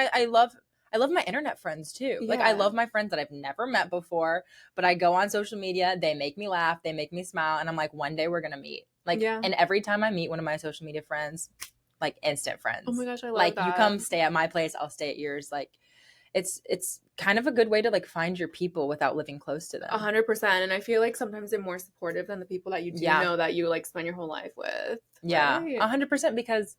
I love my internet friends too. Like I love my friends that I've never met before, but I go on social media, they make me laugh, they make me smile, and I'm like, one day we're gonna meet. Like, and every time I meet one of my social media friends, like instant friends. Oh my gosh, I love like, that. You come stay at my place, I'll stay at yours. Like, it's kind of a good way to like find your people without living close to them. 100%. And I feel like sometimes they're more supportive than the people that you do know that you like spend your whole life with. Yeah, 100%, because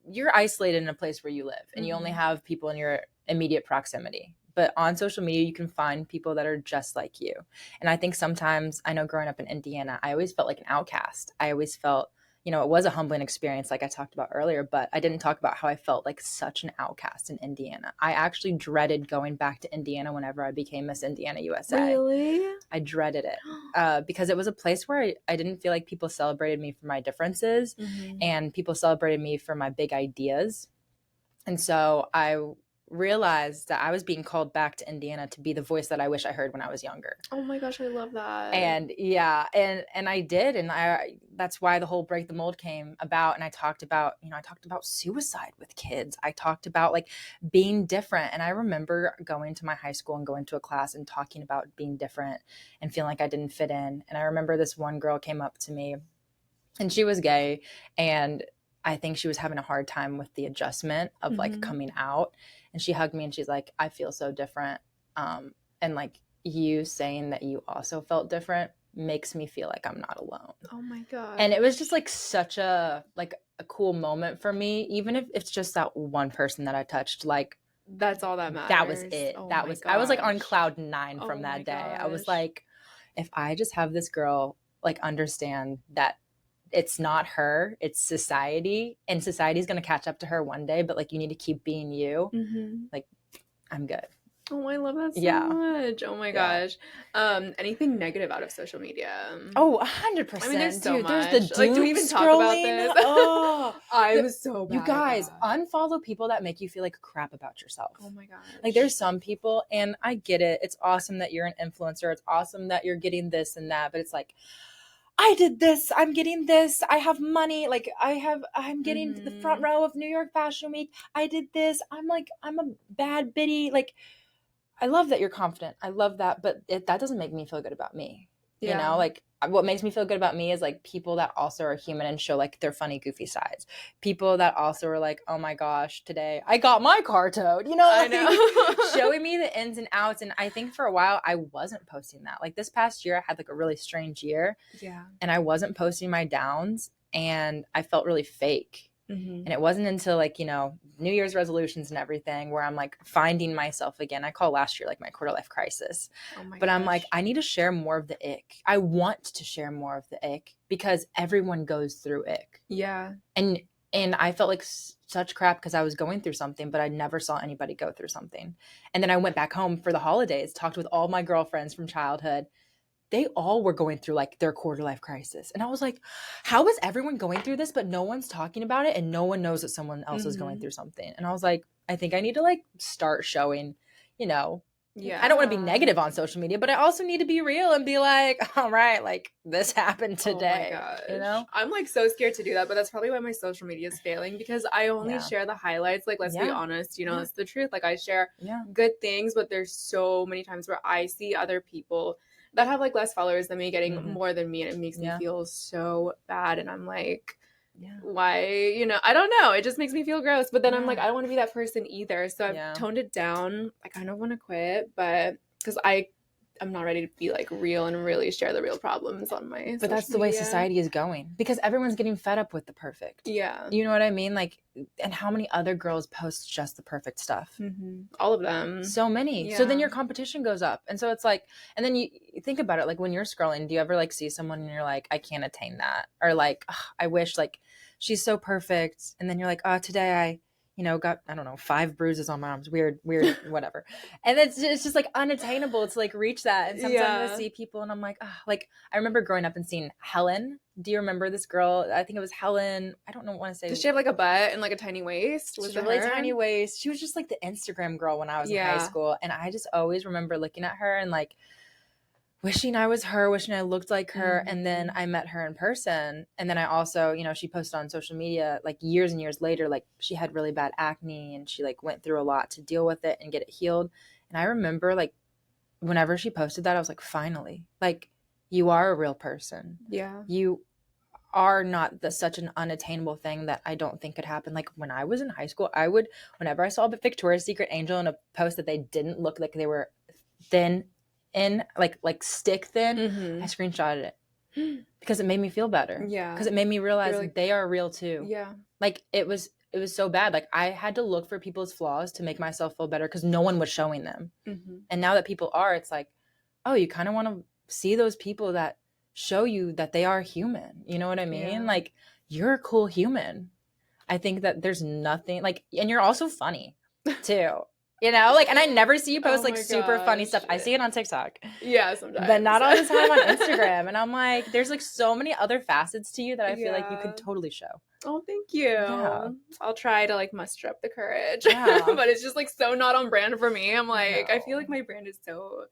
you're isolated in a place where you live and you only have people in your immediate proximity. But on social media, you can find people that are just like you. And I think sometimes, I know growing up in Indiana, I always felt like an outcast. I always felt, you know, it was a humbling experience like I talked about earlier, but I didn't talk about how I felt like such an outcast in Indiana. I actually dreaded going back to Indiana whenever I became Miss Indiana USA. Really? I dreaded it because it was a place where I didn't feel like people celebrated me for my differences and people celebrated me for my big ideas. And so I realized that I was being called back to Indiana to be the voice that I wish I heard when I was younger. Oh my gosh, I love that. And and I did, and that's why the whole Break the Mold came about. And I talked about suicide with kids. I talked about like being different. And I remember going to my high school and going to a class and talking about being different and feeling like I didn't fit in. And I remember this one girl came up to me, and she was gay, and I think she was having a hard time with the adjustment of like coming out. And she hugged me and she's like, I feel so different. And like, you saying that you also felt different makes me feel like I'm not alone. Oh my God. And it was just like such a cool moment for me, even if it's just that one person that I touched. Like, that's all that matters. That was it. I was like on cloud 9 from that day. Gosh. I was like, if I just have this girl like understand that it's not her, it's society, and society's going to catch up to her one day, but like you need to keep being you. Like, I'm good. Oh, I love that so much. Oh my gosh. Anything negative out of social media? Oh, 100%. I mean, there's so much. There's the like, do we even talk about this? Oh, I was so bad. You guys, unfollow people that make you feel like crap about yourself. Oh my gosh. Like, there's some people, and I get it. It's awesome that you're an influencer. It's awesome that you're getting this and that, but it's like, I did this, I'm getting this, I have money, like I'm getting the front row of New York Fashion Week, I did this, I'm a bad bitty. Like, I love that you're confident, I love that, but that doesn't make me feel good about me. You know, like what makes me feel good about me is like people that also are human and show like their funny, goofy sides. People that also are like, oh my gosh, today I got my car towed. You know, I know. Showing me the ins and outs. And I think for a while I wasn't posting that. Like this past year, I had like a really strange year. Yeah. And I wasn't posting my downs, and I felt really fake. And it wasn't until like, you know, New Year's resolutions and everything where I'm like finding myself again. I call last year like my quarter life crisis. But I'm like, I need to share more of the ick. I want to share more of the ick because everyone goes through ick. Yeah. And I felt like such crap because I was going through something, but I never saw anybody go through something. And then I went back home for the holidays, talked with all my girlfriends from childhood. They all were going through like their quarter life crisis. And I was like, how is everyone going through this, but no one's talking about it and no one knows that someone else is going through something? And I was like, I think I need to like start showing, you know, I don't want to be negative on social media, but I also need to be real and be like, all right, like this happened today. Oh my gosh. You know? I'm like so scared to do that, but that's probably why my social media is failing, because I only share the highlights. Like, let's be honest, you know, that's the truth. Like I share good things, but there's so many times where I see other people that have like less followers than me getting more than me, and it makes me feel so bad. And I'm like, why, you know, I don't know, it just makes me feel gross. But then I'm like, I don't want to be that person either, so I've toned it down. I kind of want to quit, but because I'm not ready to be like real and really share the real problems on my but that's the way society is going, because everyone's getting fed up with the perfect. You know what I mean? Like, and how many other girls post just the perfect stuff? All of them. So many. So then your competition goes up. And so it's like, and then you think about it, like when you're scrolling, do you ever like see someone and you're like, I can't attain that? Or like, I wish like she's so perfect. And then you're like, oh, today I, you know, got, I don't know, 5 bruises on my arms. Weird, whatever. And it's just like unattainable to like reach that. And sometimes I see people and I'm like, like I remember growing up and seeing Helen. Do you remember this girl? I think it was Helen. I don't know what I want to say. Does she have like a butt and like a tiny waist? Was a really tiny waist. She was just like the Instagram girl when I was in high school. And I just always remember looking at her and like, wishing I was her, wishing I looked like her. Mm-hmm. And then I met her in person. And then I also, she posted on social media like years and years later, like she had really bad acne and she like went through a lot to deal with it and get it healed. And I remember like whenever she posted that, I was like, finally, like you are a real person. Yeah. You are not such an unattainable thing that I don't think could happen. Like when I was in high school, I would, whenever I saw a Victoria's Secret angel in a post that they didn't look like they were thin in like stick thin, Mm-hmm. I screenshotted it because it made me feel better. Yeah. Because it made me realize like, they are real too. Yeah. Like it was so bad. Like I had to look for people's flaws to make myself feel better because no one was showing them. Mm-hmm. And now that people are, it's like, oh, you kind of want to see those people that show you that they are human. You know what I mean? Yeah. Like you're a cool human. I think that there's nothing like, and you're also funny too. Like, and I never see you post like super funny stuff. I see it on TikTok. Yeah, sometimes. But not all the time on Instagram. And I'm like, there's like so many other facets to you that I feel like you could totally show. Oh, thank you. Yeah. I'll try to like muster up the courage. Yeah. But it's just like so not on brand for me. I'm like, I feel like my brand is so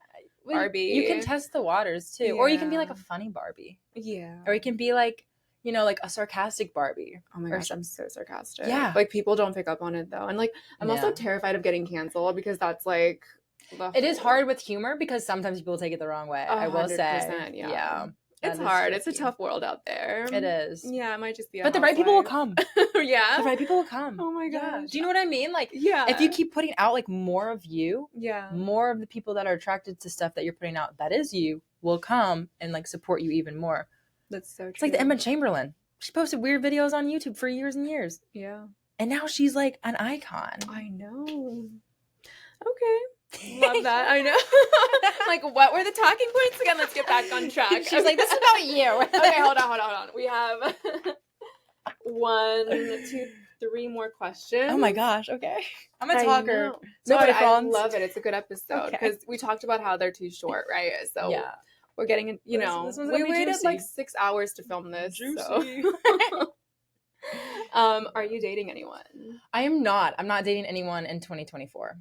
Barbie. You can test the waters too. Or you can be like a funny Barbie. Yeah. Or you can be like, like a sarcastic Barbie. Oh my gosh, I'm so sarcastic. Yeah. Like people don't pick up on it though. And like I'm also terrified of getting canceled because that's like it is hard with humor because sometimes people take it the wrong way. 100%, I will say. Yeah. It's hard. It's a tough world out there. It is. Yeah, it might just be but the right people will come. Yeah. The right people will come. Oh my gosh. Yeah. Do you know what I mean? Like, yeah. If you keep putting out like more of you, yeah, more of the people that are attracted to stuff that you're putting out that is you will come and like support you even more. That's so true. It's like the Emma Chamberlain. She posted weird videos on YouTube for years and years. Yeah. And now she's like an icon. I know. Okay. Love that. I know. Like, what were the talking points again? Let's get back on track. She's like, this is about you. Okay, hold on. We have 1, 2, 3 more questions. Oh my gosh. Okay. I'm a talker. No, I love it. It's a good episode because we talked about how they're too short, right? So yeah. We're getting, this we waited juicy. Like 6 hours to film this. Juicy. So. Are you dating anyone? I am not. I'm not dating anyone in 2024.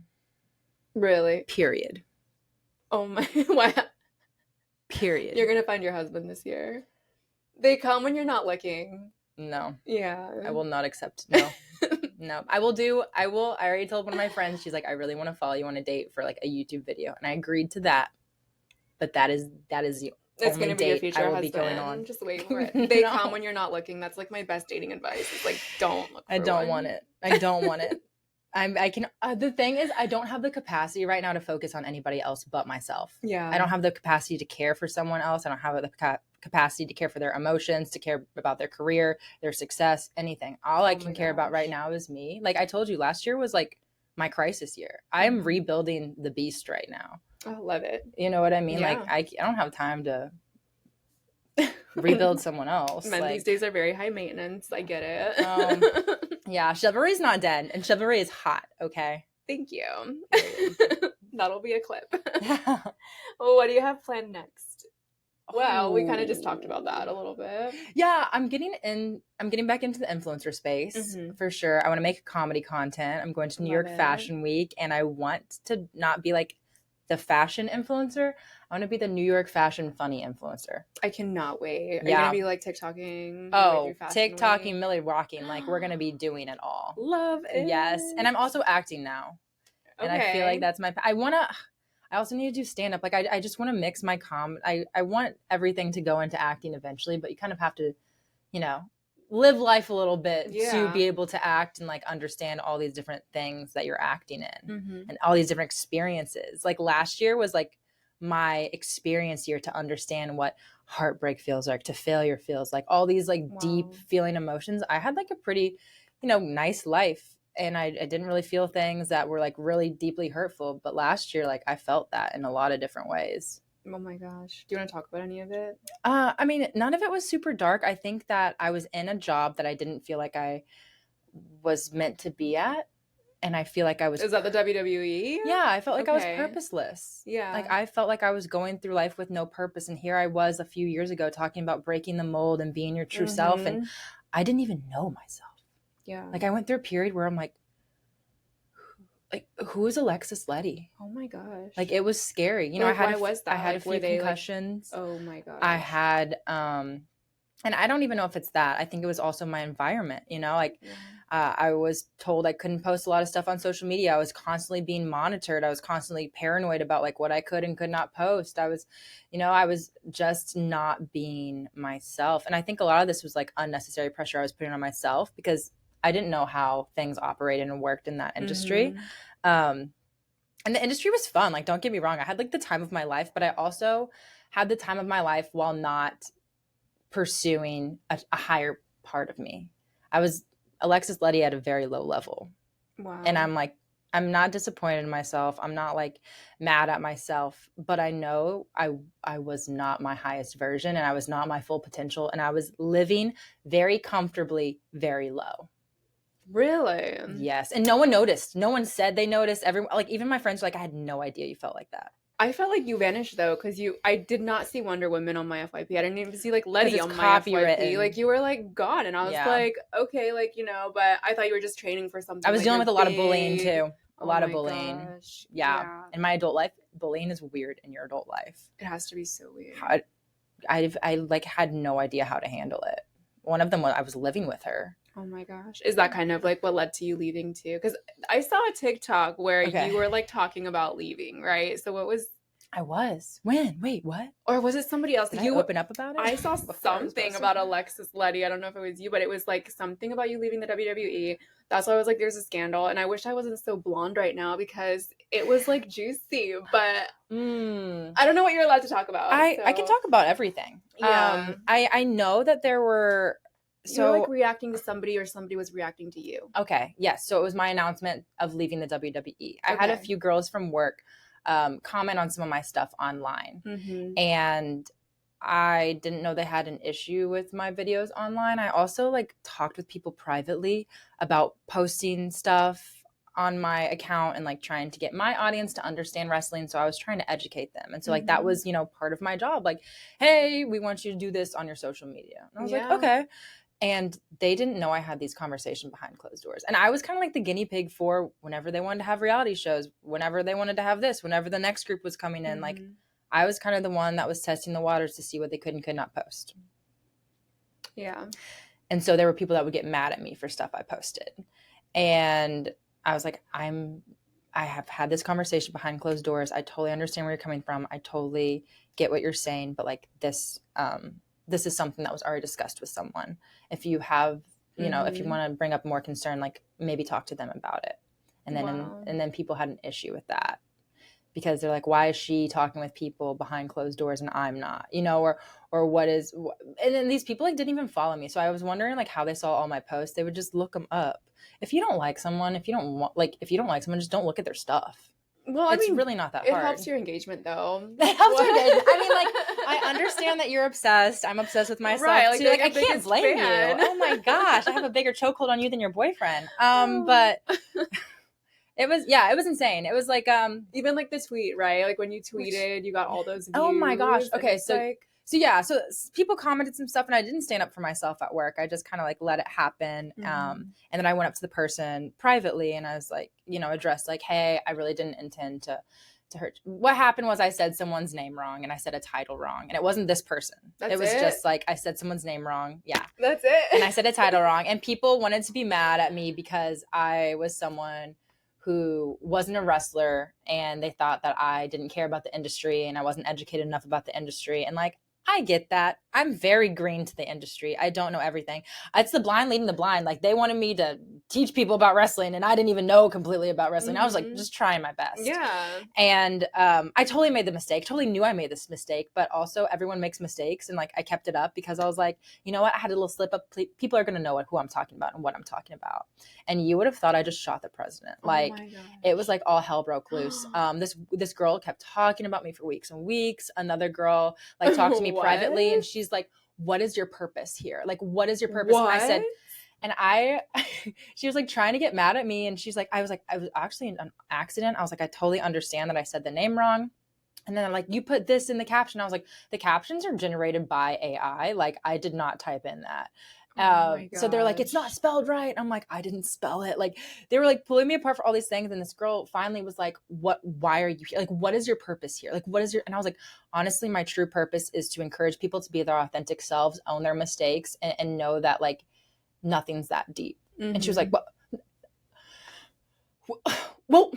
Really? Period. Oh my, wow. Period. You're going to find your husband this year. They come when you're not looking. No. Yeah. I will not accept. No. No. I already told one of my friends, she's like, I really want to follow you on a date for like a YouTube video. And I agreed to that. But that is the it's going to be your future I will husband. Be going on. Just wait for it. They come when you're not looking. That's like my best dating advice. It's like, don't look for I don't want it. I don't want it. The thing is, I don't have the capacity right now to focus on anybody else but myself. Yeah. I don't have the capacity to care for someone else. I don't have the capacity to care for their emotions, to care about their career, their success, anything. All I can care about right now is me. Like I told you, last year was like my crisis year. I am rebuilding the beast right now. I love it. You know what I mean? Yeah. Like I don't have time to rebuild someone else. Men these days are very high maintenance. I get it. Yeah, chivalry's not dead, and chivalry is hot. Okay. Thank you. That'll be a clip. Well, what do you have planned next? Wow, we kind of just talked about that a little bit. Yeah, I'm getting back into the influencer space for sure. I want to make comedy content. I'm going to New York Fashion Week, and I want to not be like the fashion influencer. I want to be the New York fashion funny influencer. I cannot wait. Are you gonna be like TikToking? Oh, TikToking, Millie rocking. Like we're gonna be doing it all. Love it. Yes, and I'm also acting now, and I feel like that's my. I also need to do stand up. Like I just want to mix my I want everything to go into acting eventually, but you kind of have to, live life a little bit to be able to act and like understand all these different things that you're acting in and all these different experiences. Like last year was like my experience year to understand what heartbreak feels like, to failure feels like, all these like deep feeling emotions. I had like a pretty, nice life, and I didn't really feel things that were like really deeply hurtful. But last year, like I felt that in a lot of different ways. Oh my gosh. Do you want to talk about any of it? I mean, none of it was super dark. I think that I was in a job that I didn't feel like I was meant to be at. And I feel like I was... Is that the WWE? Yeah, I felt like I was purposeless. Yeah. Like I felt like I was going through life with no purpose. And here I was a few years ago talking about breaking the mold and being your true self. And I didn't even know myself. Yeah. Like I went through a period where I'm like like, who is Alexis LETE? Oh my gosh. Like, it was scary. You know, Like, I had why was that? I had Like, a were few they, like- concussions. Oh my gosh. I had and I don't even know if it's that. I think it was also my environment, you know, like Yeah. I was told I couldn't post a lot of stuff on social media. I was constantly being monitored. I was constantly paranoid about like what I could and could not post. I was, you know, I was just not being myself. And I think a lot of this was like unnecessary pressure I was putting on myself because I didn't know how things operated and worked in that industry. And the industry was fun. Like, don't get me wrong. I had like the time of my life, but I also had the time of my life while not pursuing a higher part of me. I was Alexis LETE at a very low level. Wow. And I'm like, I'm not disappointed in myself. I'm not like mad at myself, but I know I was not my highest version and I was not my full potential. And I was living very comfortably, very low. Really? Yes. And no one noticed. No one said they noticed. Everyone, like even my friends were like, I had no idea you felt like that. I felt like you vanished though, because I did not see Wonder Woman on my FYP. I didn't even see like 'Cause LETE it's on my FYP. copywritten. Like you were like gone, and I was Yeah. like, okay, like you know, but I thought you were just training for something. I was like, dealing you're with a lot of big. bullying too. A Oh lot of my bullying. gosh. Yeah. In my adult life, bullying is weird in your adult life. It has to be so weird. I like had no idea how to handle it. One of them was I was living with her. Oh my gosh. Is that kind of like what led to you leaving too? Because I saw a TikTok where Okay. you were like talking about leaving, right? So what was I was. When? Wait, what? or was it somebody else? Did you I open up about it? I saw before I was something posted? about Alexis LETE. I don't know if it was you, but it was like something about you leaving the WWE. That's why I was like, there's a scandal. And I wish I wasn't so blonde right now because it was like juicy, but I don't know what you're allowed to talk about. I can talk about everything. Yeah. I know that there were you were like reacting to somebody or somebody was reacting to you. Okay. Yes. So it was my announcement of leaving the WWE. I had a few girls from work comment on some of my stuff online. And I didn't know they had an issue with my videos online. I also like talked with people privately about posting stuff on my account and like trying to get my audience to understand wrestling. So I was trying to educate them. And so like that was, you know, part of my job. Like, hey, we want you to do this on your social media. And I was like, okay. And they didn't know I had these conversations behind closed doors. And I was kind of like the guinea pig for whenever they wanted to have reality shows, whenever they wanted to have this, whenever the next group was coming in. Like I was kind of the one that was testing the waters to see what they could and could not post. Yeah. And so there were people that would get mad at me for stuff I posted. And I was like, I have had this conversation behind closed doors. I totally understand where you're coming from. I totally get what you're saying. But like this is something that was already discussed with someone. If you have, you know, if you want to bring up more concern, like maybe talk to them about it. And then, and then people had an issue with that because they're like, why is she talking with people behind closed doors and I'm not, you know, or what is, and then these people like didn't even follow me. So I was wondering like how they saw all my posts. They would just look them up. If you don't like someone, if you don't like someone, just don't look at their stuff. Well, it's really not that hard. It helps your engagement, though. It helps your engagement. I mean, like, I understand that you're obsessed. I'm obsessed with myself, right, like, too. Like, I can't blame you. Oh, my gosh. I have a bigger chokehold on you than your boyfriend. But it was insane. It was like, even, like, the tweet, right? Like, when you tweeted, you got all those views. Oh, my gosh. Okay, so... Like... So yeah, so people commented some stuff and I didn't stand up for myself at work. I just kind of like let it happen. And then I went up to the person privately and I was like, you know, addressed like, hey, I really didn't intend to hurt. What happened was I said someone's name wrong and I said a title wrong. And it wasn't this person. It was just like I said someone's name wrong. Yeah. That's it. And I said a title wrong. And people wanted to be mad at me because I was someone who wasn't a wrestler and they thought that I didn't care about the industry and I wasn't educated enough about the industry. And like, I get that. I'm very green to the industry. I don't know everything. It's the blind leading the blind. Like they wanted me to teach people about wrestling and I didn't even know completely about wrestling. I was like just trying my best. Yeah. And I totally made the mistake. Totally knew I made this mistake, but also everyone makes mistakes and like I kept it up because I was like, you know what? I had a little slip up. People are going to know who I'm talking about and what I'm talking about. And you would have thought I just shot the president. Like it was like all hell broke loose. This girl kept talking about me for weeks and weeks. Another girl like talked to me privately and she's like, what is your purpose here? Like, what is your purpose? What? And I said, she was like trying to get mad at me. And she's like, I was actually in an accident. I was like, I totally understand that I said the name wrong. And then like, you put this in the caption. I was like, the captions are generated by AI. Like I did not type in that. So they're like, it's not spelled right. I'm like, I didn't spell it. Like, they were like pulling me apart for all these things. And this girl finally was like, why are you here? Like, what is your purpose here? Like, and I was like, honestly, my true purpose is to encourage people to be their authentic selves, own their mistakes, and know that like nothing's that deep. And she was like, well,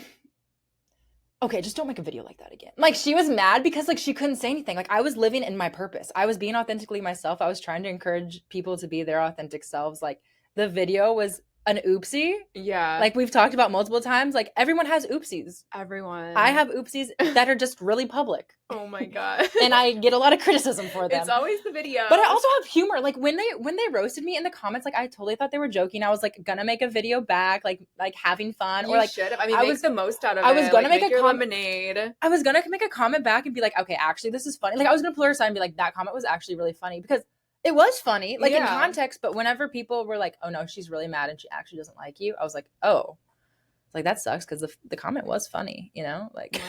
okay, just don't make a video like that again. Like, she was mad because like she couldn't say anything. Like, I was living in my purpose. I was being authentically myself. I was trying to encourage people to be their authentic selves. Like, the video was an oopsie. Yeah. Like, we've talked about multiple times. Like, everyone has oopsies. Everyone. I have oopsies that are just really public. Oh my God. And I get a lot of criticism for them. It's always the video. But I also have humor. Like, when they roasted me in the comments, like, I totally thought they were joking. I was like gonna make a video back, like having fun. You or like should have. I mean, make the most out of it. I was gonna like, make a lemonade. I was gonna make a comment back and be like, okay, actually, this is funny. Like, I was gonna pull her aside and be like, that comment was actually really funny, because it was funny, like in context. But whenever people were like, oh no, she's really mad and she actually doesn't like you, I was like, oh. It's like, that sucks, because the comment was funny, you know? Like,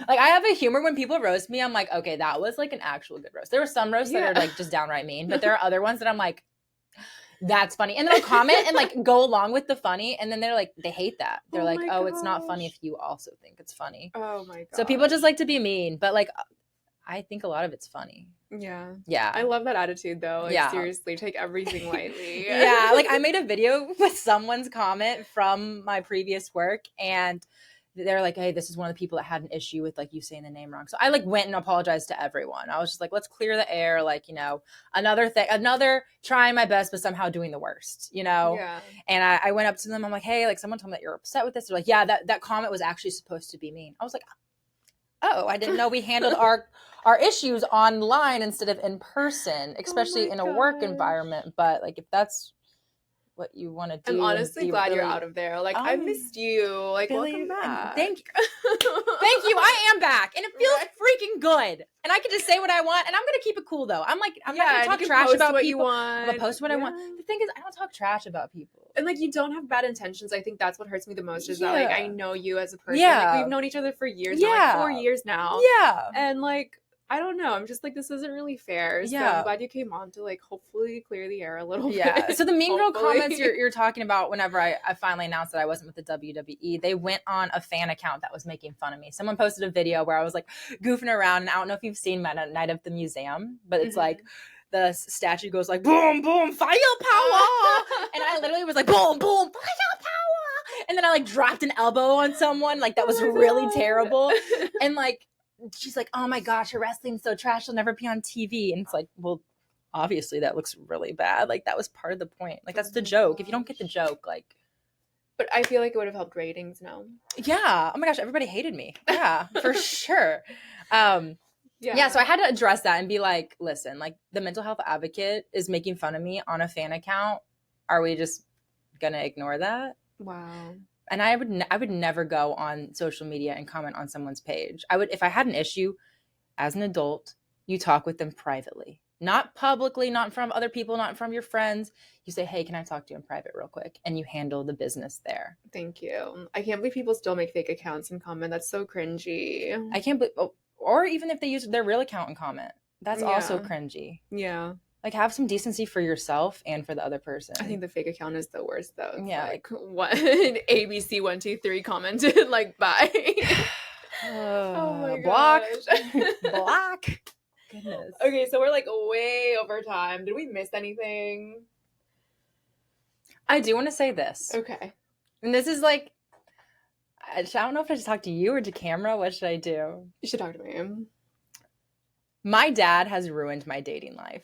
like, I have a humor when people roast me. I'm like, okay, that was like an actual good roast. There were some roasts that are like just downright mean, but there are other ones that I'm like, that's funny. And then I'll comment and like go along with the funny, and then they're like, they hate that. They're like, oh, it's not funny if you also think it's funny. Oh my God. So people just like to be mean, but like, I think a lot of it's funny. Yeah. I love that attitude though. Like, seriously, take everything lightly. Yeah. Like, I made a video with someone's comment from my previous work, and they're like, hey, this is one of the people that had an issue with like you saying the name wrong. So I like went and apologized to everyone. I was just like, let's clear the air. Like, you know, another trying my best, but somehow doing the worst, you know? Yeah. And I went up to them. I'm like, hey, like, someone told me that you're upset with this. They're like, yeah, that comment was actually supposed to be mean. I was like, oh, I didn't know we handled our issues online instead of in person, especially in a work environment. But like, if that's what you want to do, I'm honestly glad you're out of there. Like, I missed you. Like, welcome back. Thank you. Thank you. I am back, and it feels freaking good. And I can just say what I want, and I'm gonna keep it cool though. I'm like, I'm not gonna talk trash about people. I'm gonna post what I want. The thing is, I don't talk trash about people. And like, you don't have bad intentions. I think that's what hurts me the most, is that like, I know you as a person. Like, we've known each other for years now, like 4 years now. Yeah. And like, I don't know. I'm just like, this isn't really fair. So I'm glad you came on to like hopefully clear the air a little bit. So the mean girl comments you're talking about, whenever I finally announced that I wasn't with the WWE, they went on a fan account that was making fun of me. Someone posted a video where I was like goofing around, and I don't know if you've seen my Night of the Museum, but it's like the statue goes like boom, boom, fire power. And I literally was like boom, boom, fire power. And then I like dropped an elbow on someone. Like, that was really terrible. And like, she's like, oh my gosh, your wrestling's so trash, it'll never be on TV. And it's like, well, obviously that looks really bad. Like, that was part of the point. Like, that's the joke. If you don't get the joke, like. But I feel like it would have helped ratings now. Yeah. Oh my gosh, everybody hated me. Yeah, for sure. Yeah, so I had to address that and be like, listen, like, the mental health advocate is making fun of me on a fan account. Are we just gonna ignore that? Wow. And I would never go on social media and comment on someone's page. I would, if I had an issue as an adult, you talk with them privately, not publicly, not from other people, not from your friends. You say, hey, can I talk to you in private real quick? And you handle the business there. Thank you. I can't believe people still make fake accounts and comment. That's so cringy. I can't believe, or even if they use their real account and comment, that's also cringy. Yeah. Like, have some decency for yourself and for the other person. I think the fake account is the worst though. Yeah. Like, what ABC123 commented, like, bye. Oh my Block. gosh. Block. Goodness. Okay, so we're like way over time. Did we miss anything? I do want to say this. Okay. And this is like, I don't know if I should talk to you or to camera. What should I do? You should talk to me. My dad has ruined my dating life.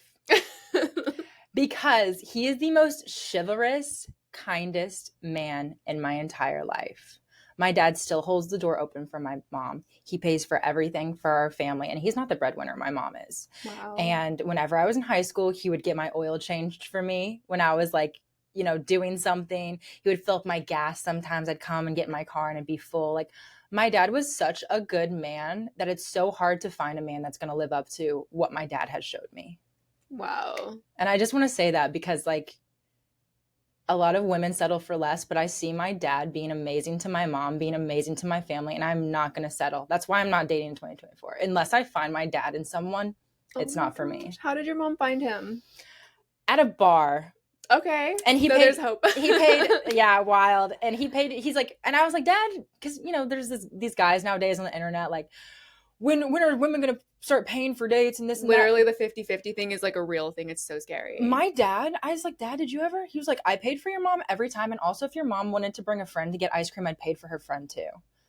Because he is the most chivalrous, kindest man in my entire life. My dad still holds the door open for my mom. He pays for everything for our family. And he's not the breadwinner. My mom is. Wow. And whenever I was in high school, he would get my oil changed for me when I was like, you know, doing something. He would fill up my gas. Sometimes I'd come and get in my car and it'd be full. Like, my dad was such a good man that it's so hard to find a man that's going to live up to what my dad has showed me. Wow. And I just want to say that because, like, a lot of women settle for less, but I see my dad being amazing to my mom, being amazing to my family, and I'm not going to settle. That's why I'm not dating in 2024. Unless I find my dad in someone, it's not for me. How did your mom find him? At a bar. Okay. And he so paid, there's hope. he paid, yeah, wild. And he paid, he's like, and I was like, Dad, because, you know, there's these guys nowadays on the internet, like, when are women going to start paying for dates and this and that? Literally the 50-50 thing is like a real thing. It's so scary. My dad, I was like, Dad, did you ever? He was like, I paid for your mom every time. And also if your mom wanted to bring a friend to get ice cream, I'd paid for her friend too.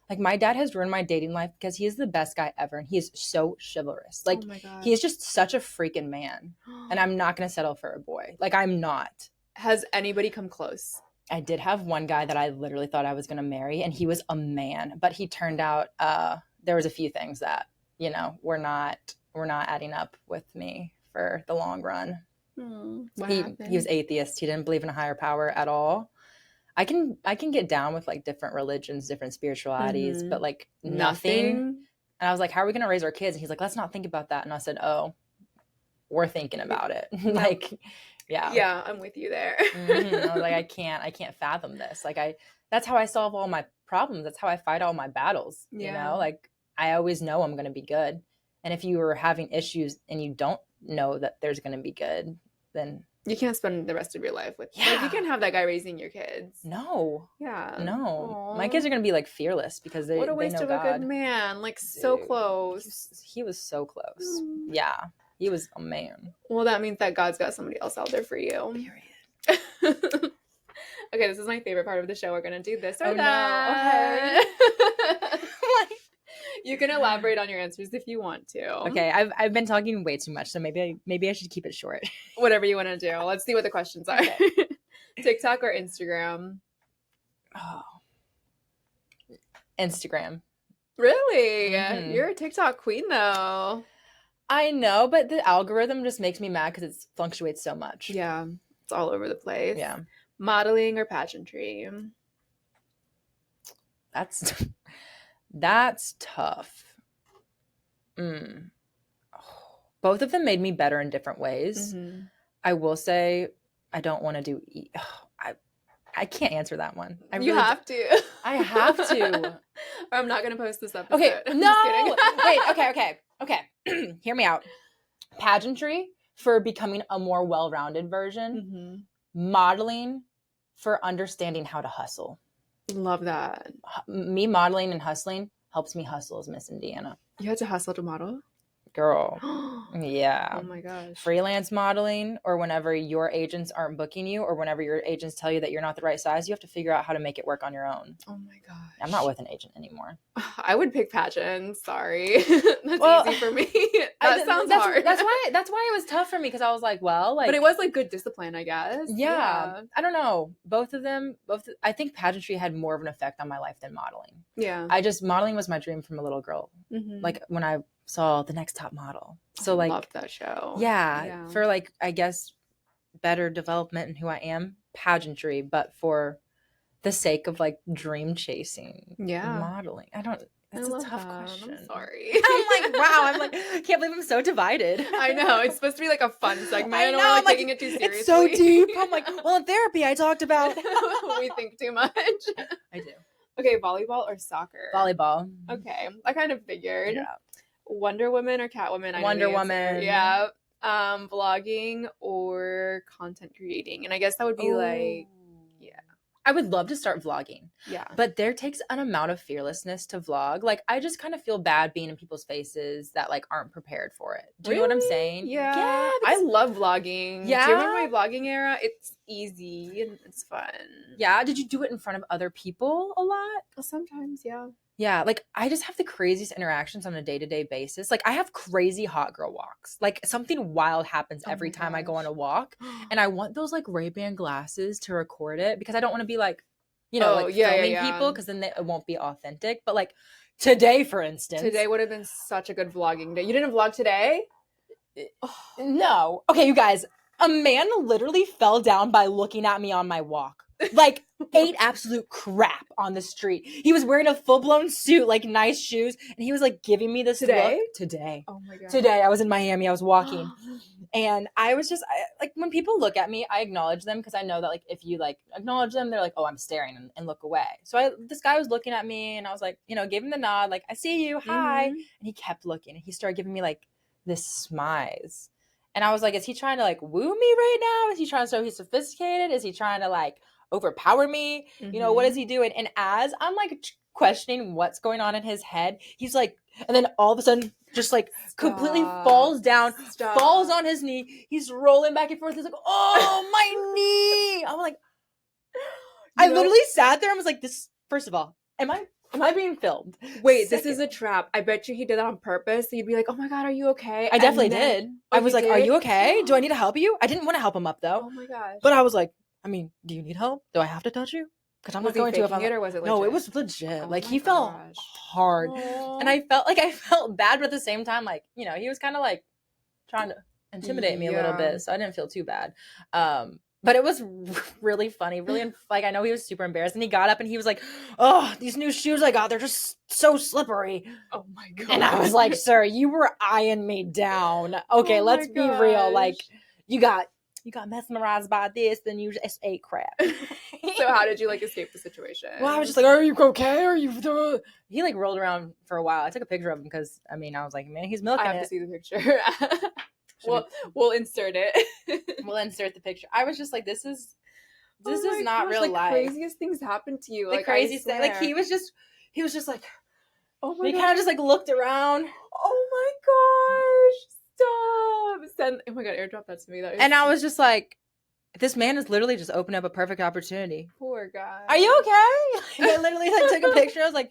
Like, my dad has ruined my dating life because he is the best guy ever. And he is so chivalrous. Like, oh my God. he is just such a freaking man. And I'm not going to settle for a boy. Like, I'm not. Has anybody come close? I did have one guy that I literally thought I was going to marry, and he was a man, but he turned out there was a few things that, you know, were not adding up with me for the long run. He was atheist. He didn't believe in a higher power at all. I can get down with like different religions, different spiritualities, but like nothing. And I was like, how are we going to raise our kids? And he's like, let's not think about that. And I said, oh, we're thinking about it. Like, yeah, I'm with you there. I was like, I can't fathom this. Like, that's how I solve all my problems. That's how I fight all my battles. You know, like, I always know I'm going to be good. And if you are having issues and you don't know that there's going to be good, then you can't spend the rest of your life with, like, you can't have that guy raising your kids. No. Yeah. No. Aww. My kids are going to be like fearless because they know God. What a waste of a good man. Like, dude, so close. He was so close. Yeah. He was a man. Well, that means that God's got somebody else out there for you. Period. Okay, this is my favorite part of the show. We're going to do this or that. No. Okay. You can elaborate on your answers if you want to. Okay, I've been talking way too much, so maybe I should keep it short. Whatever you want to do. Let's see what the questions are. Okay. TikTok or Instagram? Oh. Instagram. Really? Mm-hmm. You're a TikTok queen, though. I know, but the algorithm just makes me mad because it fluctuates so much. Yeah, it's all over the place. Yeah. Modeling or pageantry? That's tough. Both of them made me better in different ways. Mm-hmm. I will say I don't want to do I can't answer that one. You have to. I have to. Or I'm not going to post this episode. Okay, no. Wait, okay. Hear me out. Pageantry for becoming a more well-rounded version. Mm-hmm. Modeling for understanding how to hustle. Love that. Me modeling and hustling helps me hustle as Miss Indiana. You had to hustle to model? Girl. Yeah. Oh my gosh. Freelance modeling, or whenever your agents aren't booking you, or whenever your agents tell you that you're not the right size, you have to figure out how to make it work on your own. Oh my gosh. I'm not with an agent anymore. I would pick pageants. Sorry. That's easy for me. That sounds hard. That's why it was tough for me, because I was like, well, like, but it was like good discipline, I guess. Yeah. I don't know. Both of them, I think pageantry had more of an effect on my life than modeling. Yeah. Modeling was my dream from a little girl. Mm-hmm. Like, when I saw The Next Top Model. So like, I loved that show. Yeah. For like, I guess, better development in who I am, pageantry, but for the sake of like dream chasing, modeling. That's a tough question. I'm sorry. I'm like, wow. I'm like, I can't believe I'm so divided. I know. It's supposed to be like a fun segment. I know. We're like taking it too seriously. It's so deep. I'm like, well, in therapy, I talked about. We think too much. I do. Okay, volleyball or soccer? Volleyball. Okay. I kind of figured. Yeah. Wonder Woman or Catwoman? Wonder Woman. Yeah. Vlogging or content creating? And I guess that would be like, I would love to start vlogging. Yeah. But there takes an amount of fearlessness to vlog. Like, I just kind of feel bad being in people's faces that like aren't prepared for it. Do you know what I'm saying? Yeah. I love vlogging. Yeah. During my vlogging era, it's easy and it's fun. Yeah. Did you do it in front of other people a lot? Sometimes, yeah. Yeah, like, I just have the craziest interactions on a day-to-day basis. Like, I have crazy hot girl walks. Like, something wild happens every time I go on a walk. And I want those, like, Ray-Ban glasses to record it, because I don't want to be, like, you know, filming people, because then it won't be authentic. But, like, today, for instance. Today would have been such a good vlogging day. You didn't vlog today? No. Okay, you guys. A man literally fell down by looking at me on my walk. Like, ate absolute crap on the street. He was wearing a full-blown suit, like nice shoes, and he was like giving me this today. Look. Today. Oh my god. Today, I was in Miami. I was walking, and I was just like, when people look at me, I acknowledge them, because I know that like if you like acknowledge them, they're like, oh, I'm staring, and look away. So this guy was looking at me, and I was like, you know, gave him the nod, like, I see you, hi, and he kept looking, and he started giving me like this smize. And I was like, is he trying to like woo me right now? Is he trying to show he's sophisticated? Is he trying to like overpower me? You know, what is he doing? And as I'm like questioning what's going on in his head, he's like, and then all of a sudden just like completely falls down, falls on his knee. He's rolling back and forth. He's like, oh, my knee. I'm like, I literally sat there and was like, this, first of all, am I being filmed? Wait, this is a trap. I bet you he did that on purpose. So you'd be like, oh my God, are you okay? I definitely did. I was like, are you okay? Do I need to help you? I didn't want to help him up though. Oh my gosh. But I was like, I mean, do you need help? Do I have to touch you? Because I'm not going to if I'm it, or was it legit? No, it was legit. Oh like he felt hard. Aww. And I felt bad, but at the same time, like, you know, he was kind of like trying to intimidate me a little bit. So I didn't feel too bad. But it was really funny, really, like, I know he was super embarrassed, and he got up and he was like, oh, these new shoes I got, they're just so slippery. Oh my God. And I was like, sir, you were eyeing me down. Okay, let's be real. Like, you got mesmerized by this, then you just ate crap. So how did you like escape the situation? Well, I was just like, are you okay? Are you He like rolled around for a while. I took a picture of him because, I mean, I was like, man, he's milking it. I have to see the picture. We'll insert it. We'll insert the picture. I was just like, this is not real life. The craziest things happened to you. The craziest thing. Like he was just like, oh my God. He kind of just like looked around. Oh my gosh. Stop. Oh my God, airdrop that to me. And I was just like, this man is literally just opened up a perfect opportunity. Poor guy. Are you okay? I literally like took a picture. I was like,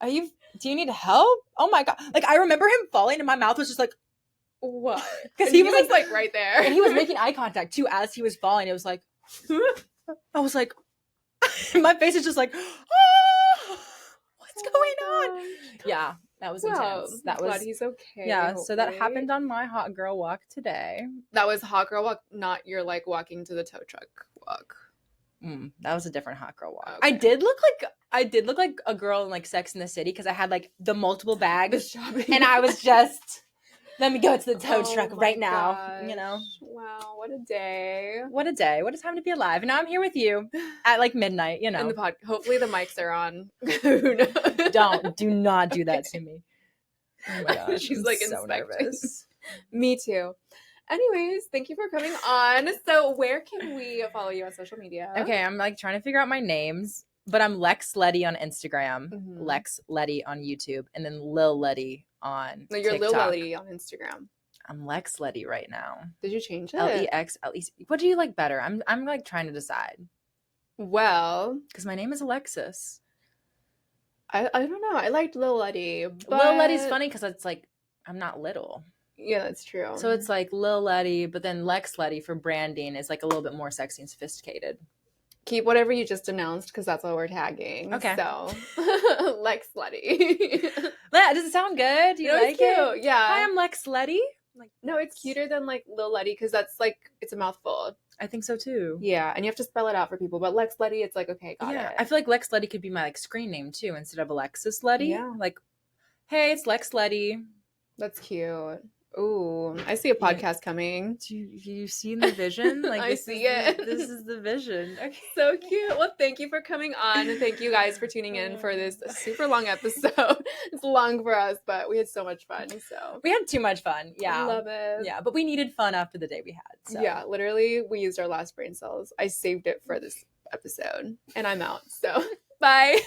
do you need help? Oh my God. Like I remember him falling and my mouth was just like, what? Because he was like right there. And he was making eye contact too as he was falling. It was like, I was like, my face is just like, oh, what's going on? Yeah, that was intense. That was, glad he's okay. Yeah, hopefully. So that happened on my hot girl walk today. That was hot girl walk, not your like walking to the tow truck walk. That was a different hot girl walk. Okay. I did look like a girl in like Sex in the City because I had like the multiple bags, and I was just. Let me go to the tow truck right now. You know. Wow, what a day. What a day. What a time to be alive. And now I'm here with you at like midnight, you know. And hopefully the mics are on. Do not do that to me. Oh my gosh. She's like so nervous. Me too. Anyways, thank you for coming on. So where can we follow you on social media? Okay, I'm like trying to figure out my names. But I'm Lex LETE on Instagram, Lex LETE on YouTube, and then Lil LETE on TikTok. You're Lil LETE on Instagram. I'm Lex LETE right now. Did you change it? LEX. What do you like better? I'm like trying to decide. Well, because my name is Alexis. I don't know. I liked Lil LETE. But... Lil LETE's funny because it's like I'm not little. Yeah, that's true. So it's like Lil LETE, but then Lex LETE for branding is like a little bit more sexy and sophisticated. Keep whatever you just announced because that's what we're tagging. Okay. So, Lex LETE. Does it sound good? Do you like cute. it? Yeah. Hi, I'm Lex LETE. Like, no, it's cuter than like Lil LETE because that's like it's a mouthful. I think so too. Yeah, and you have to spell it out for people. But Lex LETE, it's like okay, got it. I feel like Lex LETE could be my like screen name too instead of Alexis LETE. Yeah. Like, hey, it's Lex LETE. That's cute. Ooh, I see a podcast coming. Do you see the vision? Like I see it. This is the vision. Okay. So cute. Well, thank you for coming on. And thank you guys for tuning in for this super long episode. It's long for us, but we had so much fun. So we had too much fun. Yeah. I love it. Yeah, but we needed fun after the day we had. So. Yeah, literally, we used our last brain cells. I saved it for this episode, and I'm out. So bye.